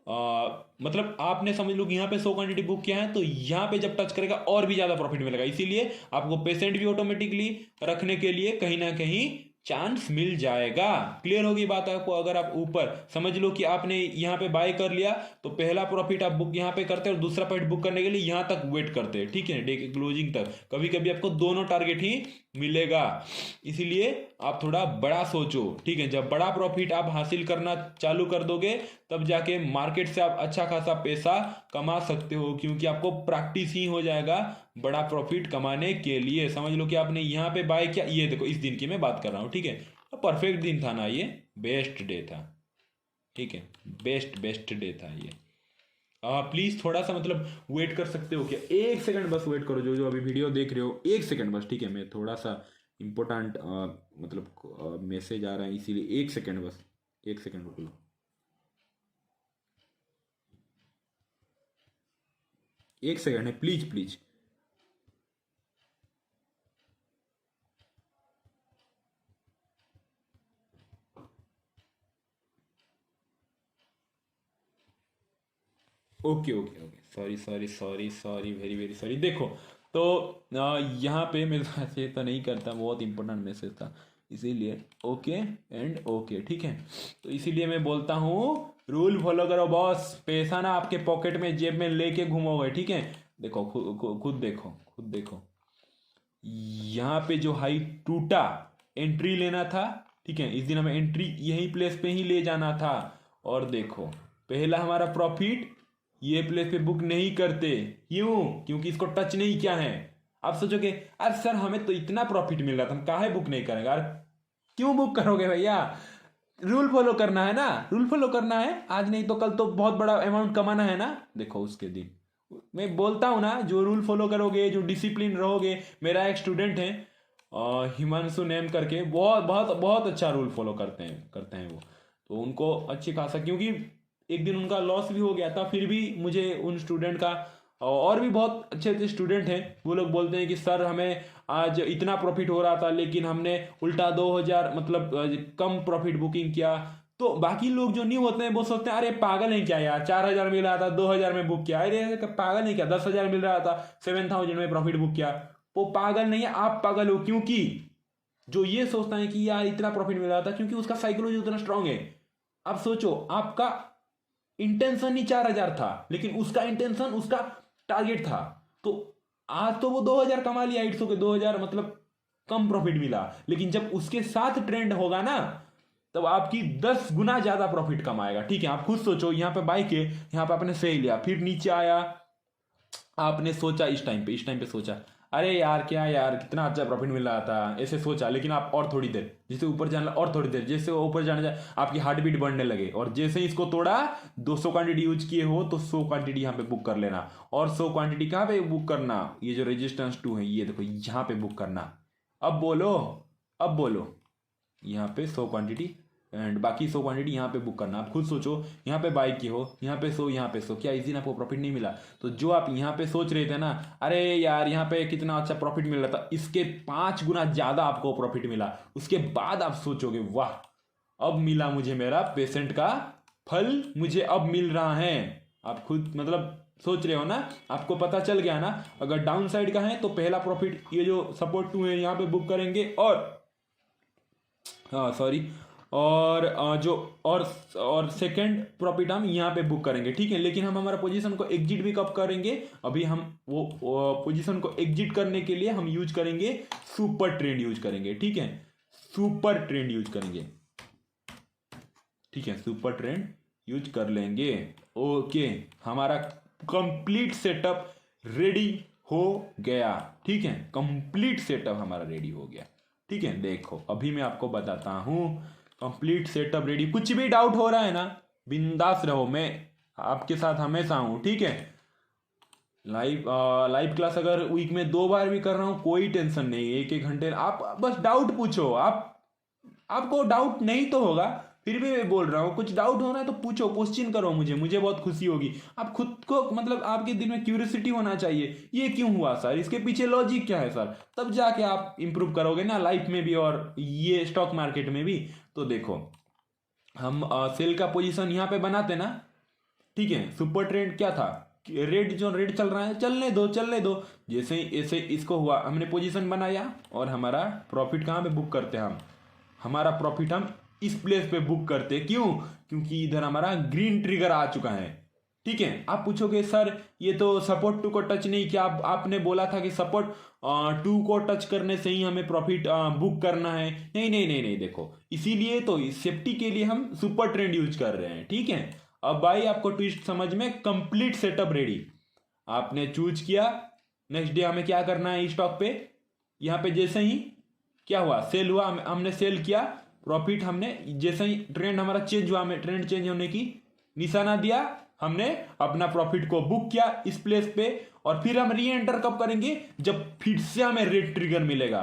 मतलब आपने समझ लो कि यहाँ पे 100 क्वांटिटी बुक किया है तो यहाँ पे जब टच करेगा और भी ज़्यादा प्रॉफिट मिलेगा, इसीलिए आपको पेशेंट भी ऑटोमेटिकली रखने के लिए कहीं ना कहीं चांस मिल जाएगा। क्लियर होगी बात आपको? अगर आप ऊपर समझ लो कि आपने यहाँ पे बाय कर लिया तो पहला प्रॉफिट आप बुक यहाँ पे करते हैं और दूसरा प्रॉफिट बुक करने के लिए यहाँ तक वेट करते हैं, ठीक है, डे के क्लोजिंग तक। कभी कभी आपको दोनों टारगेट ही मिलेगा, इसीलिए आप थोड़ा बड़ा सोचो, ठीक है। जब बड़ा प्रॉफिट आप हासिल करना चालू कर दोगे तब जाके मार्केट से आप अच्छा खासा पैसा कमा सकते हो, क्योंकि आपको प्रैक्टिस ही हो जाएगा बड़ा प्रॉफिट कमाने के लिए। समझ लो कि आपने यहाँ पे बाय किया, ये देखो इस दिन की मैं बात कर रहा हूँ, ठीक है, परफेक्ट दिन था ना, ये बेस्ट डे था, ठीक है, बेस्ट बेस्ट डे था ये। प्लीज थोड़ा सा मतलब वेट कर सकते हो क्या? 1 सेकंड बस वेट करो, जो जो अभी वीडियो देख रहे हो 1 सेकंड बस, ठीक है। मैं थोड़ा सा इम्पोर्टेंट मतलब मैसेज आ रहा है, इसीलिए 1 सेकंड बस, 1 सेकंड रुक लो। 1 सेकंड है, please please. Okay okay okay, sorry sorry sorry sorry, very very sorry. देखो तो यहाँ पे मैं ऐसे तो नहीं करता, बहुत इंपॉर्टेंट मैसेज था इसीलिए। ओके एंड ओके, ठीक है। तो इसीलिए मैं बोलता हूँ रूल फॉलो करो बॉस, पैसा ना आपके पॉकेट में जेब में लेके घूमोगे, ठीक है। देखो खुद देखो, खुद देखो, यहाँ पे जो हाई टूटा, एंट्री लेना था, ठीक है। इस दिन हमें एंट्री यही प्लेस पे ही ले जाना था, और देखो पहला हमारा प्रॉफिट ये प्लेस पे बुक नहीं करते, क्यों? क्योंकि इसको टच नहीं किया है। आप सोचोगे अरे सर हमें तो इतना प्रॉफिट मिल रहा था, हम काहे बुक नहीं करेंगे? अरे क्यों बुक करोगे भैया? रूल फॉलो करना है ना, रूल फॉलो करना है, आज नहीं तो कल तो बहुत बड़ा अमाउंट कमाना है ना। देखो उसके दिन मैं बोलता हूँ ना, जो रूल फॉलो करोगे, जो डिसिप्लिन रहोगे। मेरा एक स्टूडेंट है हिमांशु नेम करके, बहुत बहुत बहुत अच्छा रूल फॉलो करते हैं वो। तो उनको अच्छी खासा, क्योंकि एक दिन उनका लॉस भी हो गया था, फिर भी मुझे उन स्टूडेंट का, और भी बहुत अच्छे अच्छे स्टूडेंट हैं, वो लोग बोलते हैं कि सर हमें आज इतना प्रॉफिट हो रहा था लेकिन हमने उल्टा 2000 मतलब कम प्रॉफिट बुकिंग किया। तो बाकी लोग जो नहीं होते हैं वो सोचते हैं अरे पागल है क्या यार, 4000 मिल रहा था 2000 में बुक किया, अरे पागल है क्या, 10,000 मिल रहा था 7000 में प्रॉफिट बुक किया। वो पागल नहीं है, आप पागल हो, क्योंकि जो ये सोचता है कि यार इतना प्रॉफिट मिल रहा था, क्योंकि उसका साइकोलॉजी उतना स्ट्रांग है। अब सोचो आपका इंटेंशन ही 4000 था, लेकिन उसका इंटेंशन, उसका टारगेट था। तो आज तो वो 2000 कमा लिया, 800 के 2000 मतलब कम प्रॉफिट मिला, लेकिन जब उसके साथ ट्रेंड होगा ना तब आपकी 10 गुना ज्यादा प्रॉफिट कमाएगा, ठीक है। आप खुद सोचो, यहाँ पे बाइक है, यहाँ पे आपने सही लिया, फिर नीचे आया, आपने सोचा इस टाइम पे सोचा अरे यार क्या यार कितना अच्छा प्रॉफिट मिल रहा था, ऐसे सोचा। लेकिन आप और थोड़ी देर, जैसे ऊपर जाना और थोड़ी देर, जैसे ऊपर जाने जाए आपकी हार्ट बीट बढ़ने लगे, और जैसे ही इसको तोड़ा 200 क्वांटिटी यूज किए हो तो 100 क्वांटिटी यहाँ पे बुक कर लेना। और 100 क्वांटिटी कहाँ पे बुक करना? ये जो रेजिस्टेंस 2 है ये देखो, यहाँ पे बुक करना। अब बोलो, अब बोलो, यहाँ पे 100 क्वांटिटी एंड बाकी 100 क्वांटिटी यहाँ पे बुक करना। आप खुद सोचो, यहाँ पे बाई की हो, यहाँ पे 100, यहाँ पे 100, क्या इस दिन आपको प्रॉफिट नहीं मिला? तो जो आप यहाँ पे सोच रहे थे ना, अरे यार यहाँ पे कितना अच्छा प्रॉफिट मिल रहा था, इसके 5 गुना ज्यादा आपको प्रॉफिट मिला। उसके बाद आप सोचोगे वाह, अब मिला मुझे मेरा पेशेंट का फल, मुझे अब मिल रहा है। आप खुद मतलब सोच रहे हो ना, आपको पता चल गया ना। अगर डाउन साइड का है तो पहला प्रॉफिट ये जो सपोर्ट 2 है यहाँ पे बुक करेंगे, और हाँ सॉरी, और जो और सेकंड प्रॉफिट हम यहाँ पे बुक करेंगे, ठीक है। लेकिन हम हमारा पोजीशन को एग्जिट भी कब करेंगे? अभी हम वो पोजीशन को एग्जिट करने के लिए हम यूज करेंगे सुपर ट्रेंड यूज करेंगे, ठीक है, सुपर ट्रेंड यूज करेंगे, ठीक है, सुपर ट्रेंड यूज कर लेंगे। ओके, हमारा कंप्लीट सेटअप रेडी हो गया, ठीक है, कंप्लीट सेटअप हमारा रेडी हो गया, ठीक है। देखो अभी मैं आपको बताता हूं, कंप्लीट सेटअप रेडी। कुछ भी डाउट हो रहा है ना, बिंदास रहो, मैं आपके साथ हमेशा हूं, ठीक है। लाइव क्लास अगर वीक में 2 बार भी कर रहा हूं कोई टेंशन नहीं, 1-1 घंटे आप बस डाउट पूछो। आपको डाउट नहीं तो होगा, फिर भी मैं बोल रहा हूँ, कुछ डाउट होना है तो पूछो, क्वेश्चन करो मुझे बहुत खुशी होगी। आप खुद को मतलब आपके दिल में क्यूरियोसिटी होना चाहिए, ये क्यों हुआ सर, इसके पीछे लॉजिक क्या है सर, तब जाके आप इंप्रूव करोगे ना लाइफ में भी और ये स्टॉक मार्केट में भी। तो देखो हम सेल का पोजीशन यहाँ पे बनाते ना, ठीक है, सुपर ट्रेंड क्या था, रेड जो रेड चल रहा है चलने दो चलने दो। जैसे ही ऐसे इसको हुआ, हमने पोजीशन बनाया और हमारा प्रॉफिट कहाँ पे बुक करते हैं हम, हमारा प्रॉफिट हम इस प्लेस पे बुक करते, क्यों, क्योंकि इधर हमारा ग्रीन ट्रिगर आ चुका है। ठीक है, आप पूछोगे सर ये तो सपोर्ट टू को टच नहीं किया, आपने बोला था कि सपोर्ट टू को टच करने से ही हमें प्रॉफिट बुक करना है। नहीं नहीं नहीं नहीं, देखो इसीलिए तो सेफ्टी के लिए हम सुपर ट्रेंड यूज कर रहे हैं। ठीक है, अब भाई आपको ट्विस्ट समझ में, कंप्लीट सेटअप रेडी, आपने चूज किया। नेक्स्ट डे हमें क्या करना है स्टॉक पे, यहाँ पे जैसे ही क्या हुआ, सेल हुआ, हमने सेल किया, प्रॉफिट हमने जैसे ही ट्रेंड हमारा चेंज हुआ, हमें ट्रेंड चेंज होने की निशाना दिया, हमने अपना प्रॉफिट को बुक किया इस प्लेस पे। और फिर हम री एंटर कब करेंगे, जब फिर से हमें रेड ट्रिगर मिलेगा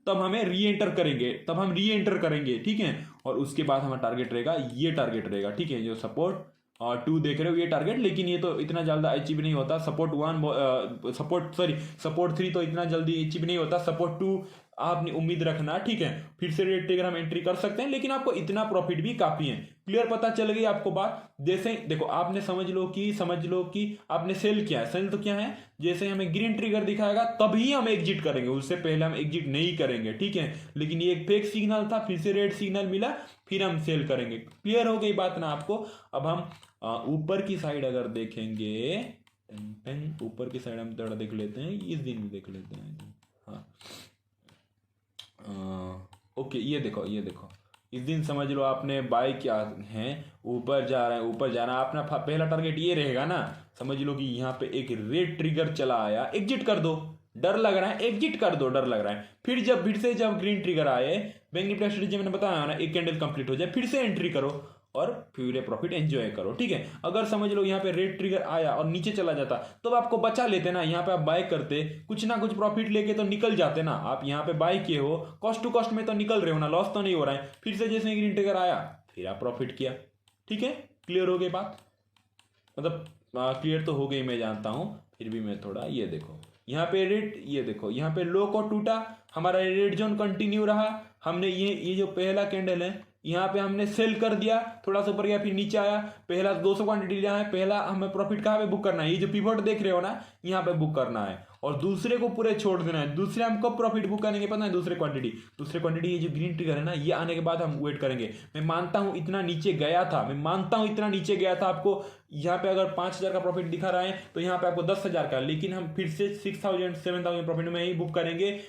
तब हमें री एंटर करेंगे, तब हम री एंटर करेंगे। ठीक है, और उसके बाद हमारा टारगेट रहेगा, ये टारगेट रहेगा। ठीक है, जो सपोर्ट और टू देख रहे हो ये टारगेट, लेकिन ये तो इतना जल्दी अचीव नहीं होता। सपोर्ट वन सपोर्ट थ्री तो इतना जल्दी अचीव नहीं होता, सपोर्ट टू आपने उम्मीद रखना। ठीक है, फिर से रेड ट्रिगर हम एंट्री कर सकते हैं, लेकिन आपको इतना प्रॉफिट भी काफी है। क्लियर, पता चल गई आपको बात। जैसे देखो आपने समझ लो कि आपने सेल किया है, सेल तो क्या है, जैसे हमें ग्रीन ट्रिगर दिखाएगा तभी हम एग्जिट करेंगे, उससे पहले हम एग्जिट नहीं करेंगे। ठीक है, लेकिन ये एक फेक सिग्नल था, फिर से रेड सिग्नल मिला, फिर हम सेल करेंगे। क्लियर हो गई बात ना आपको। अब हम ऊपर की साइड अगर देखेंगे, ऊपर की साइड हम थोड़ा देख लेते हैं, इस दिन भी देख लेते हैं। हाँ ओके, ये देखो इस दिन समझ लो आपने बाय क्या है, ऊपर जा रहा है, ऊपर जाना, अपना पहला टारगेट ये रहेगा ना। समझ लो कि यहाँ पे एक रेड ट्रिगर चला आया, एग्जिट कर दो, डर लग रहा है एग्जिट कर दो, डर लग रहा है। फिर से जब ग्रीन ट्रिगर आए, बैंक निफ्टी स्ट्रेटेजी मैंने बताया ना, एक कैंडल कंप्लीट हो जाए फिर से एंट्री करो और फिर प्रॉफिट एंजॉय करो। ठीक है, अगर समझ लो यहाँ पे रेड ट्रिगर आया और नीचे चला जाता तो आपको बचा लेते ना, यहाँ पे आप बाय करते, कुछ ना कुछ प्रॉफिट लेके तो निकल जाते ना। आप यहाँ पे बाय किए हो, कॉस्ट टू कॉस्ट में तो निकल रहे हो ना, लॉस तो नहीं हो रहा है। फिर से जैसे ग्रीन ट्रिगर आया फिर आप प्रॉफिट किया। ठीक है, क्लियर हो गई बात, मतलब क्लियर तो हो गई मैं जानता हूँ, फिर भी मैं थोड़ा ये देखो यहाँ पे रेड, ये देखो यहाँ पे लो को टूटा, हमारा रेड जोन कंटिन्यू रहा। हमने ये जो पहला कैंडल है यहाँ पे हमने सेल कर दिया, थोड़ा सा ऊपर गया फिर नीचे आया, पहला 200 क्वांटिटी लिया है, पहला हमें प्रॉफिट कहाँ पे बुक करना है, ये जो पिवट देख रहे हो ना यहाँ पे बुक करना है, और दूसरे को पूरे छोड़ देना है। दूसरे हम कब प्रॉफिट बुक करेंगे पता है, दूसरे क्वांटिटी ये जो ग्रीन ट्रिगर है ना, ये आने के बाद हम वेट करेंगे। मैं मानता हूँ इतना नीचे गया था, आपको यहाँ पे अगर 5,000 का प्रॉफिट दिखा रहा है तो यहाँ पे आपको 10,000 का, लेकिन हम फिर से 6,000 7,000 प्रॉफिट में ही बुक करेंगे।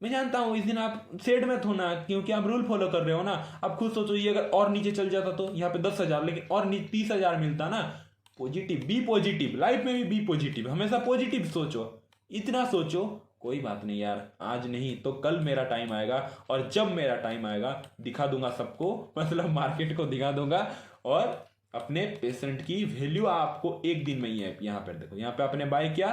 मैं जानता हूं इस दिन आप सेड में हो ना, क्योंकि आप रूल फॉलो कर रहे हो ना। आप खुद सोचो ये अगर और नीचे चल जाता तो यहाँ पे 10,000, लेकिन और 30,000 मिलता ना। पॉजिटिव, बी पॉजिटिव, लाइफ में भी बी पॉजिटिव, हमेशा पॉजिटिव सोचो, इतना सोचो। कोई बात नहीं यार, आज नहीं तो कल मेरा टाइम आएगा, और जब मेरा टाइम आएगा दिखा दूंगा सबको, मतलब मार्केट को दिखा दूंगा, और अपने पेशेंट की वैल्यू आपको एक दिन में ही है। यहाँ पर देखो, यहाँ पे आपने बाय किया,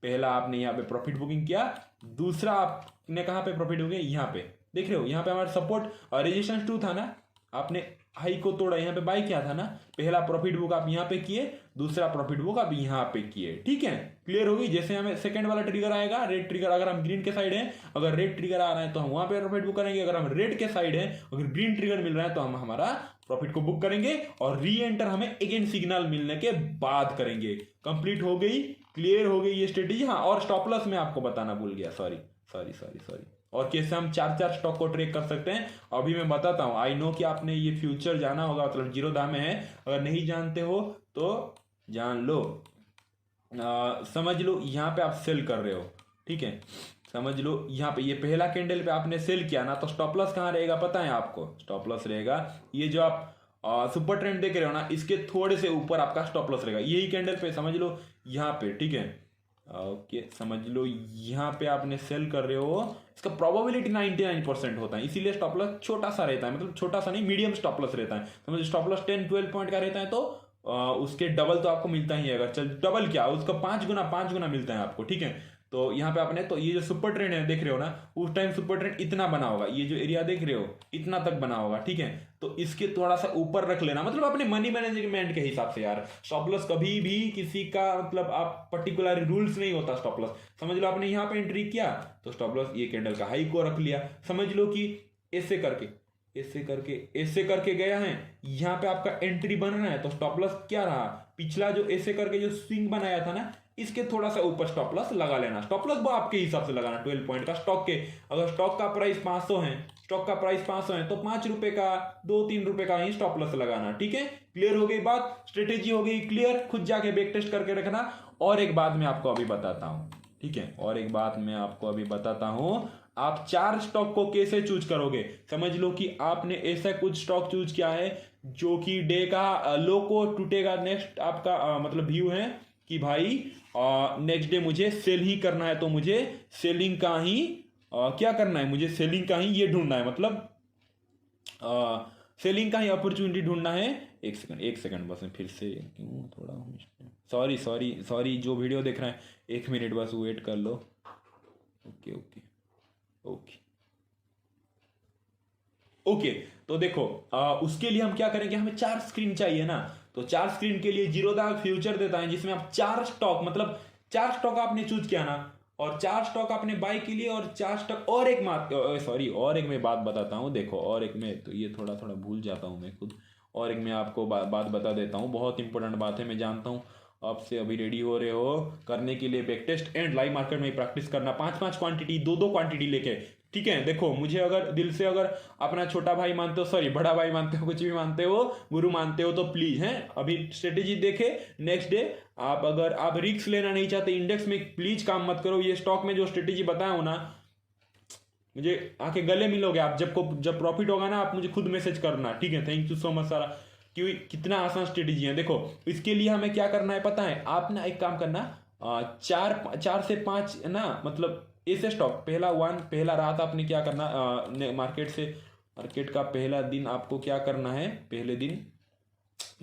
पहला आपने यहाँ पे प्रॉफिट बुकिंग किया, दूसरा आपने कहाँ पे प्रॉफिट बुकिंग, यहाँ पे देख रहे हो, यहाँ पे हमारा सपोर्ट और रेजिस्टेंस 2 था ना, आपने हाई को तोड़ा, यहाँ पे बाय किया था ना, पहला प्रॉफिट बुक आप यहाँ पे किए, दूसरा प्रॉफिट बुक आप यहाँ पे किए। ठीक है, क्लियर होगी। जैसे हमें सेकंड वाला ट्रिगर आएगा, रेड ट्रिगर, अगर हम ग्रीन के साइड है, अगर रेड ट्रिगर आ रहा है तो हम वहां पे प्रॉफिट बुक करेंगे, अगर हम रेड के साइड है, अगर ग्रीन ट्रिगर मिल रहा है तो हम हमारा प्रॉफिट को बुक करेंगे, और री एंटर हमें अगेन सिग्नल मिलने के बाद करेंगे। कंप्लीट हो गई, क्लियर हो गई ये स्ट्रेटेजी। हाँ, और स्टॉप लॉस मैं आपको बताना भूल गया, सॉरी, और कैसे हम 4 स्टॉक को ट्रेक कर सकते हैं अभी मैं बताता हूं। आई नो कि आपने ये फ्यूचर जाना होगा, मतलब जीरोधा में है, अगर नहीं जानते हो तो जान लो। समझ लो यहाँ पे आप सेल कर रहे हो, ठीक है, समझ लो यहाँ पे ये पहला कैंडल पे आपने सेल किया ना, तो स्टॉप लॉस कहाँ रहेगा पता है आपको, स्टॉप लॉस रहेगा ये जो आप सुपर ट्रेंड देख रहे हो ना, इसके थोड़े से ऊपर आपका स्टॉप लॉस रहेगा, यही कैंडल पे समझ लो यहाँ पे। ठीक है, ओके, समझ लो यहाँ पे आपने सेल कर रहे हो, इसका प्रोबेबिलिटी 99% होता है, इसीलिए स्टॉप लॉस छोटा सा रहता है, मतलब छोटा सा नहीं, मीडियम स्टॉप लॉस रहता है। समझ स्टॉप लॉस 10-12 पॉइंट का रहता है तो उसके डबल तो आपको मिलता ही है, अगर चल डबल क्या उसका 5 गुना मिलता है आपको। ठीक है, तो यहाँ पे आपने तो ये जो सुपर ट्रेंड है देख रहे हो ना, उस टाइम सुपर ट्रेंड इतना बना होगा, ये जो एरिया देख रहे हो इतना तक बना होगा। ठीक है, तो इसके थोड़ा सा ऊपर रख लेना, मतलब अपने मनी मैनेजमेंट के हिसाब से यार। स्टॉप लॉस कभी भी किसी का मतलब आप पर्टिकुलर रूल्स नहीं होता स्टॉप लॉस। समझ लो आपने यहाँ पे एंट्री किया तो स्टॉप लॉस ये कैंडल का हाई को रख लिया, समझ लो कि ऐसे करके ऐसे करके गया है, यहाँ पे आपका एंट्री बन रहा है तो स्टॉप लॉस क्या रहा, पिछला जो ऐसे करके जो स्विंग बनाया था ना, इसके थोड़ा सा ऊपर स्टॉप लॉस लगा लेना। स्टॉप लॉस वो आपके हिसाब से लगाना 12 पॉइंट का स्टॉक के। अगर स्टॉक का प्राइस 500 है, स्टॉक का प्राइस 500 है तो 5 रुपए का 2-3 रुपए का ही स्टॉप लॉस लगाना। ठीक है, क्लियर हो गई बात, स्ट्रेटेजी हो गई क्लियर, खुद जाके बैक टेस्ट करके रखना। और एक बात मैं आपको अभी बताता हूं, ठीक है, और एक बात मैं आपको अभी बताता हूं, आप 4 स्टॉक को कैसे चूज करोगे। समझ लो कि आपने ऐसा कुछ स्टॉक चूज किया है जो कि डे का लो को टूटेगा, नेक्स्ट आपका मतलब व्यू है कि भाई नेक्स्ट डे मुझे सेल ही करना है, तो मुझे सेलिंग का ही क्या करना है, मुझे सेलिंग का ही ये ढूंढना है, मतलब सेलिंग का ही अपॉर्चुनिटी ढूंढना है। एक सेकंड बस, मैं फिर से क्यों थोड़ा सॉरी जो वीडियो देख रहे हैं, 1 मिनट बस वेट कर लो। ओके ओके ओके ओके, तो देखो उसके लिए हम क्या करेंगे, हमें 4 स्क्रीन चाहिए ना, तो 4 स्क्रीन के लिए जीरोधा फ्यूचर देता है जिसमें आप 4 स्टॉक, मतलब 4 स्टॉक आपने चूज किया ना, और 4 स्टॉक आपने बाय के लिए, और 4 स्टॉक, और एक और एक मैं बात बताता हूँ, देखो और एक मैं तो ये थोड़ा थोड़ा भूल जाता हूँ मैं खुद, और एक मैं आपको बात बता देता हूँ, बहुत इंपॉर्टेंट बात है, मैं जानता हूँ आपसे अभी रेडी हो रहे हो करने के लिए back test and live market में प्रैक्टिस करना, 5-5 क्वांटिटी 2-2 क्वांटिटी लेके। ठीक है, देखो मुझे अगर दिल से अगर अपना छोटा भाई मानते हो, सॉरी बड़ा भाई मानते हो, कुछ भी मानते हो, गुरु मानते हो, तो प्लीज हैं अभी स्ट्रेटेजी देखे नेक्स्ट डे। आप अगर आप रिस्क लेना नहीं चाहते इंडेक्स में, प्लीज काम मत करो, ये स्टॉक में जो स्ट्रेटेजी बताया हो ना, मुझे आके गले मिलोगे आप, जब प्रॉफिट होगा ना, आप मुझे खुद मैसेज करना। ठीक है, थैंक यू सो मच सारा, क्यों कितना आसान स्ट्रेटेजी है। देखो इसके लिए हमें क्या करना है पता है, आप ना एक काम करना, 4 से 5 ना, मतलब ऐसे स्टॉक, पहला रात आपने क्या करना, मार्केट का पहला दिन आपको क्या करना है, पहले दिन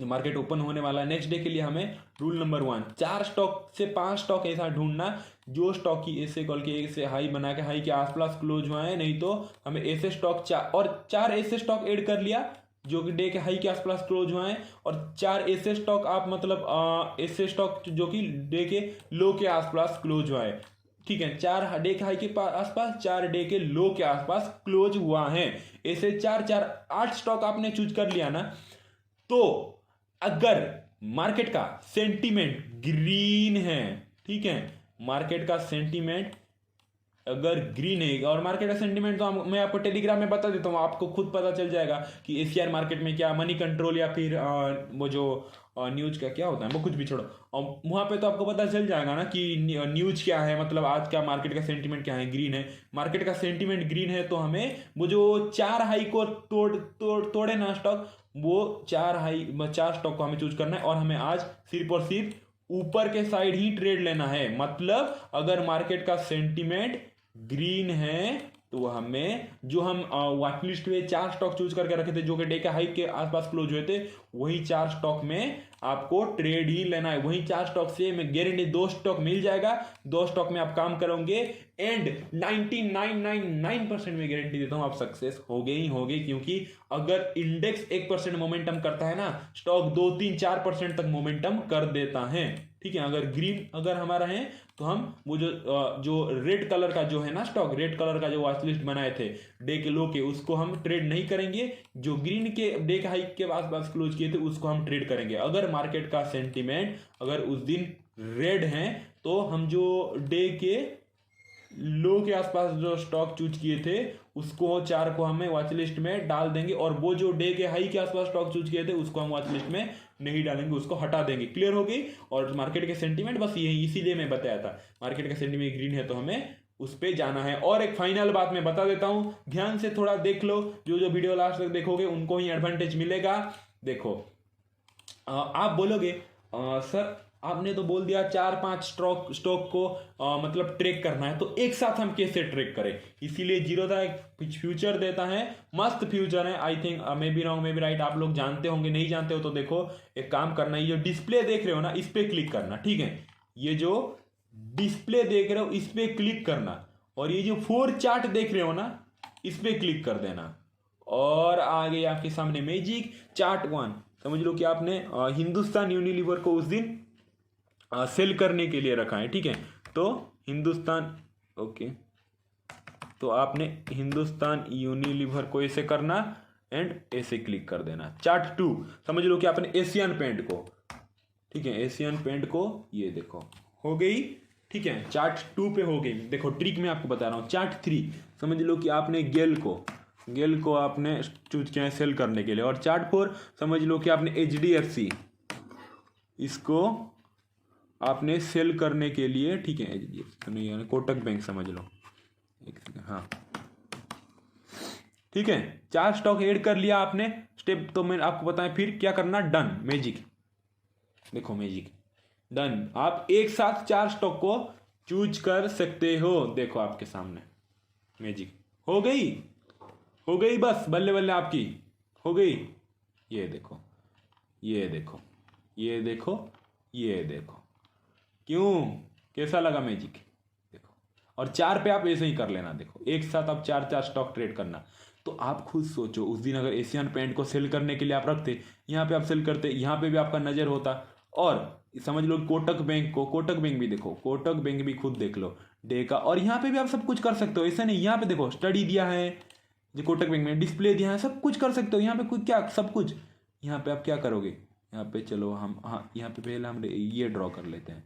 मार्केट ओपन होने वाला है, नेक्स्ट डे के लिए हमें रूल नंबर 1, 4 स्टॉक से 5 स्टॉक ऐसा ढूंढना जो स्टॉक की ऐसे कॉल के ऐसे हाई बना के हाई के आसपास क्लोज हुआ है, नहीं तो हमें ऐसे स्टॉक 4 ऐसे स्टॉक ऐड कर लिया जो कि डे के हाई के आसपास क्लोज हुआ है, और 4 ऐसे स्टॉक आप मतलब ऐसे स्टॉक जो कि डे के लो के आसपास क्लोज हुआ है। ठीक है, 4 डे के हाई के आसपास, 4 डे के लो के आसपास क्लोज हुआ है, ऐसे 8 स्टॉक आपने चूज कर लिया ना। तो अगर मार्केट का सेंटीमेंट ग्रीन है, ठीक है, मार्केट का सेंटीमेंट अगर ग्रीन है, और मार्केट का सेंटीमेंट तो मैं आपको टेलीग्राम में बता देता हूँ, आपको खुद पता चल जाएगा कि एशियर मार्केट में क्या मनी कंट्रोल या फिर वो जो न्यूज का क्या होता है, वो कुछ भी छोड़ो, और वहाँ पे तो आपको पता चल जाएगा ना कि न्यूज क्या है, मतलब आज का मार्केट का सेंटीमेंट क्या है, ग्रीन है, मार्केट का सेंटीमेंट ग्रीन है, तो हमें वो जो 4 हाई को तोड़े ना स्टॉक, वो 4 स्टॉक को हमें चूज करना है, और हमें आज सिर्फ और सिर्फ ऊपर के साइड ही ट्रेड लेना है। मतलब अगर मार्केट का सेंटीमेंट ग्रीन है तो हमें जो हम वॉच लिस्ट में 4 स्टॉक चूज करके रखे थे जो कि डे के हाई के आसपास क्लोज हुए थे, वही 4 स्टॉक में आपको ट्रेड ही लेना है। वही 4 स्टॉक से मैं गारंटी 2 स्टॉक मिल जाएगा, 2 स्टॉक में आप काम करोगे एंड 99.99% में गारंटी देता हूं आप सक्सेस हो गए, क्योंकि अगर इंडेक्स 1% मोमेंटम करता है ना, स्टॉक 2-3-4% तक मोमेंटम कर देता है। ठीक है, अगर ग्रीन अगर हमारा है तो हम वो जो रेड कलर का जो है ना स्टॉक, रेड कलर का जो वॉच लिस्ट बनाए थे डे के लो के, उसको हम ट्रेड नहीं करेंगे, जो ग्रीन के डे के हाई के आसपास क्लोज किए थे उसको हम ट्रेड करेंगे। अगर मार्केट का सेंटीमेंट अगर उस दिन रेड है तो हम जो डे के लो के आसपास जो स्टॉक चूज किए थे उसको 4 को हमें वॉच लिस्ट में डाल देंगे, और वो जो डे के हाई के आसपास स्टॉक चूज किए थे उसको हम वॉच लिस्ट में नहीं डालेंगे, उसको हटा देंगे। क्लियर हो गई। और मार्केट के सेंटीमेंट बस यही, इसीलिए मैं बताया था मार्केट का सेंटीमेंट ग्रीन है तो हमें उस पे जाना है। और एक फाइनल बात मैं बता देता हूं, ध्यान से थोड़ा देख लो, जो वीडियो लास्ट तक देखोगे उनको ही एडवांटेज मिलेगा। देखो आप बोलोगे सर आपने तो बोल दिया 4-5 स्टॉक को मतलब ट्रेक करना है, तो एक साथ हम कैसे ट्रेक करें, इसीलिए जीरोधा एक फ्यूचर देता है, मस्त फ्यूचर है। I think may be wrong may be right, आप लोग जानते होंगे, नहीं जानते हो तो देखो एक काम करना, ये जो डिस्प्ले देख रहे हो ना इस पे क्लिक करना। ठीक है, ये जो डिस्प्ले देख रहे हो इस पे क्लिक करना, और ये जो 4 चार्ट देख रहे हो ना इस पे क्लिक कर देना, और आगे आपके सामने मैजिक चार्ट 1। समझ लो कि आपने हिंदुस्तान यूनिलीवर को उस दिन सेल करने के लिए रखा है। ठीक है, तो हिंदुस्तान ओके, तो आपने हिंदुस्तान यूनिलीवर को ऐसे करना, एंड ऐसे क्लिक कर देना। चार्ट 2 समझ लो कि आपने एशियन पेंट को, ठीक है, एशियन पेंट को ये देखो हो गई, ठीक है, चार्ट 2 पे हो गई। देखो ट्रिक मैं आपको बता रहा हूँ। चार्ट 3 समझ लो कि आपने गेल को आपने चूज किया है सेल करने के लिए। और चार्ट 4 समझ लो कि आपने HDFC इसको आपने सेल करने के लिए, ठीक है, HDFC नहीं यानी कोटक बैंक समझ लो, एक सेकंड, हाँ ठीक है, 4 स्टॉक ऐड कर लिया आपने। स्टेप तो मैं आपको बताएं फिर क्या करना, डन, मैजिक, देखो मैजिक डन। आप एक साथ 4 स्टॉक को चूज कर सकते हो। देखो आपके सामने मैजिक हो गई बस, बल्ले बल्ले आपकी हो गई। ये देखो ये देखो ये देखो ये देखो, क्यों, कैसा लगा मैजिक, देखो। और 4 पे आप ऐसे ही कर लेना। देखो एक साथ आप 4 स्टॉक ट्रेड करना। तो आप खुद सोचो, उस दिन अगर एशियन पेंट को सेल करने के लिए आप रखते, यहाँ पे आप सेल करते, यहाँ पे भी आपका नजर होता। और समझ लो कोटक बैंक भी देखो, कोटक बैंक भी खुद देख लो डे का। और यहाँ पे भी आप सब कुछ कर सकते हो, ऐसा नहीं, यहाँ पे देखो स्टडी दिया है जो कोटक बैंक में, डिस्प्ले दिया है, सब कुछ कर सकते हो यहाँ पे। कुछ क्या, सब कुछ यहाँ पे आप क्या करोगे, यहाँ पे चलो हम, हाँ यहाँ पे पहले हम ये ड्रॉ कर लेते हैं,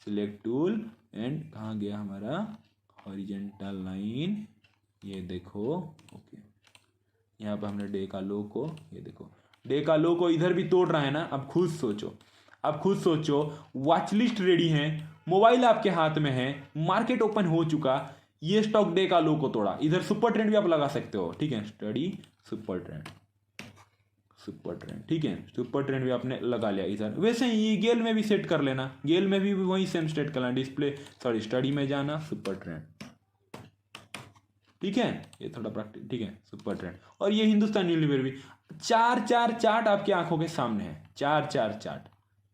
सिलेक्ट टूल एंड कहाँ गया हमारा हॉरिजेंटल लाइन, ये देखो, ओके। यहाँ पे हमने डे का लो को, ये देखो डे का लो को इधर भी तोड़ रहा है ना। अब खुद सोचो, वॉच लिस्ट रेडी है, मोबाइल आपके हाथ में है, मार्केट ओपन हो चुका, ये स्टॉक डे का लो को तोड़ा। इधर सुपर ट्रेंड भी आप लगा सकते हो, ठीक है, स्टडी सुपर ट्रेंड, ठीक है, सुपर ट्रेंड भी आपने लगा लिया इधर। वैसे ही ये गेल में भी सेट कर लेना, गेल में भी वही सेम सेट करना, डिस्प्ले सॉरी स्टडी में जाना, सुपर ट्रेंड, ठीक है, ये थोड़ा प्रैक्टिस, ठीक है, सुपर ट्रेंड। और ये हिंदुस्तान यूनिलीवर भी 4 चार्ट आपकी आंखों के सामने है, 4 चार्ट।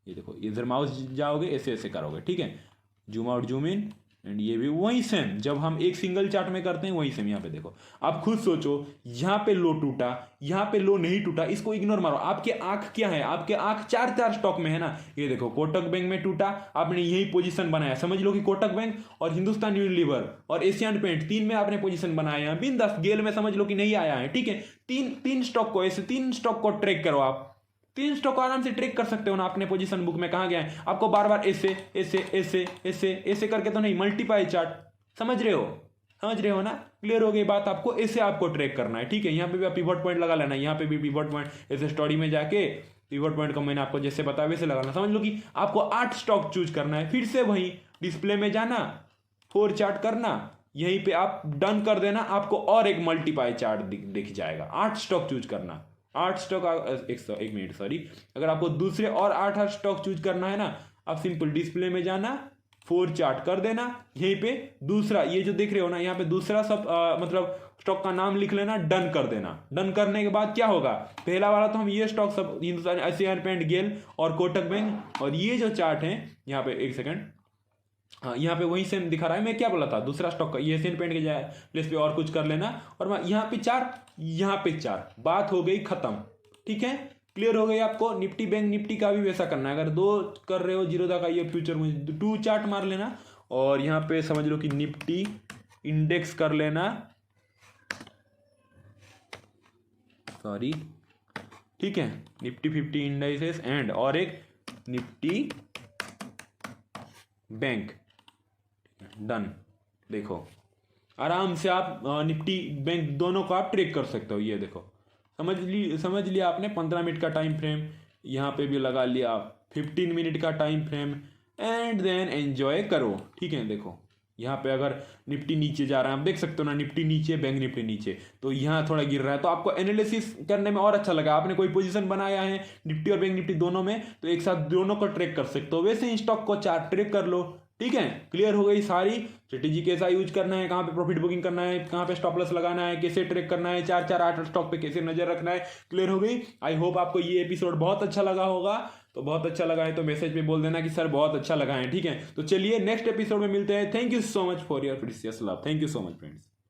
ये देखो इधर माउस जाओगे ऐसे ऐसे करोगे, ठीक है, zoom out zoom in, and ये भी वही सेम जब हम एक सिंगल चार्ट में करते हैं वही सेम। यहाँ पे देखो, आप खुद सोचो, यहाँ पे लो टूटा, यहाँ पे लो नहीं टूटा, इसको इग्नोर मारो। आपके आंख क्या है, आपके आंख 4 स्टॉक में है ना। ये देखो कोटक बैंक में टूटा, आपने यही पोजीशन बनाया, समझ लो कि कोटक बैंक और हिंदुस्तान यूनिलीवर और एशियन पेंट 3 में आपने पोजीशन बनाया है। बिंदास गेल में समझ लो कि नहीं आया है, ठीक है। तीन स्टॉक को, ऐसे 3 स्टॉक को ट्रैक करो आप, 3 स्टॉक आराम से ट्रेक कर सकते हो ना अपने पोजीशन बुक में। कहाँ गया है, आपको बार बार ऐसे ऐसे ऐसे ऐसे ऐसे करके तो नहीं, मल्टीप्लाई चार्ट, समझ रहे हो ना, क्लियर हो गई बात। आपको ऐसे आपको ट्रैक करना है, ठीक है। यहाँ पे भी आप पिवट पॉइंट लगा लेना, यहाँ पे भी पिवट पॉइंट ऐसे स्टोरी में जाके पिवट पॉइंट को मैंने आपको जैसे बताया वैसे लगाना। समझ लो कि आपको 8 स्टॉक चूज करना है। फिर से वही डिस्प्ले में जाना, 4 चार्ट करना, यहीं पे आप डन कर देना, आपको और एक मल्टीप्लाई चार्ट दिख जाएगा। 8 स्टॉक चूज करना, 8 स्टॉक, एक मिनट सॉरी, अगर आपको दूसरे और 8 स्टॉक चूज करना है ना, आप सिंपल डिस्प्ले में जाना, 4 चार्ट कर देना, यहीं पे दूसरा ये जो देख रहे हो ना, यहाँ पे दूसरा सब मतलब स्टॉक का नाम लिख लेना, डन कर देना। डन करने के बाद क्या होगा, पहला वाला तो हम ये स्टॉक सब हिंदुस्तान एशियन पेंट, गेल और कोटक बैंक, और ये जो चार्ट है यहाँ पे, एक सेकंड, हाँ यहाँ पे वही सेम दिखा रहा है। मैं क्या बोला था, दूसरा स्टॉक का ये एशियन पेंट के जाए प्लेस पे और कुछ कर लेना, और यहाँ पे 4, यहाँ पे 4, बात हो गई खत्म, ठीक है, क्लियर हो गई आपको। निफ्टी बैंक निफ्टी का भी वैसा करना है, अगर 2 कर रहे हो जीरोधा का ये फ्यूचर में 2 चार्ट मार लेना, और यहाँ पे समझ लो कि निफ्टी इंडेक्स कर लेना, सॉरी, ठीक है, निफ्टी 50 इंडाइसेस एंड और एक निफ्टी बैंक, डन। देखो आराम से आप निफ्टी बैंक दोनों को आप ट्रेक कर सकते हो। ये देखो समझ लिया आपने। 15 मिनट का टाइम फ्रेम यहाँ पे भी लगा लिया, 15 मिनट का time frame, and then enjoy करो, ठीक है। देखो यहाँ पे अगर निफ्टी नीचे जा रहा है, आप देख सकते हो ना, निफ्टी नीचे, बैंक निफ्टी नीचे, तो यहाँ थोड़ा गिर रहा है, तो आपको एनालिसिस करने में और अच्छा लगा। आपने कोई पोजीशन बनाया है निफ्टी और बैंक निफ्टी दोनों में, तो एक साथ दोनों को ट्रेक कर सकते हो। वैसे ही स्टॉक को 4 ट्रेक कर लो, ठीक है। क्लियर हो गई सारी स्ट्रेटेजी, कैसा यूज करना है, कहाँ पे प्रॉफिट बुकिंग करना है, कहाँ पे स्टॉप लॉस लगाना है, कैसे ट्रेक करना है, 4-4-8 स्टॉक पे कैसे नजर रखना है, क्लियर हो गई। आई होप आपको ये एपिसोड बहुत अच्छा लगा होगा। तो बहुत अच्छा लगा है तो मैसेज पे बोल देना कि सर बहुत अच्छा लगा है, ठीक है। तो चलिए नेक्स्ट एपिसोड में मिलते हैं। Thank you so much for your precious love, thank you so much friends.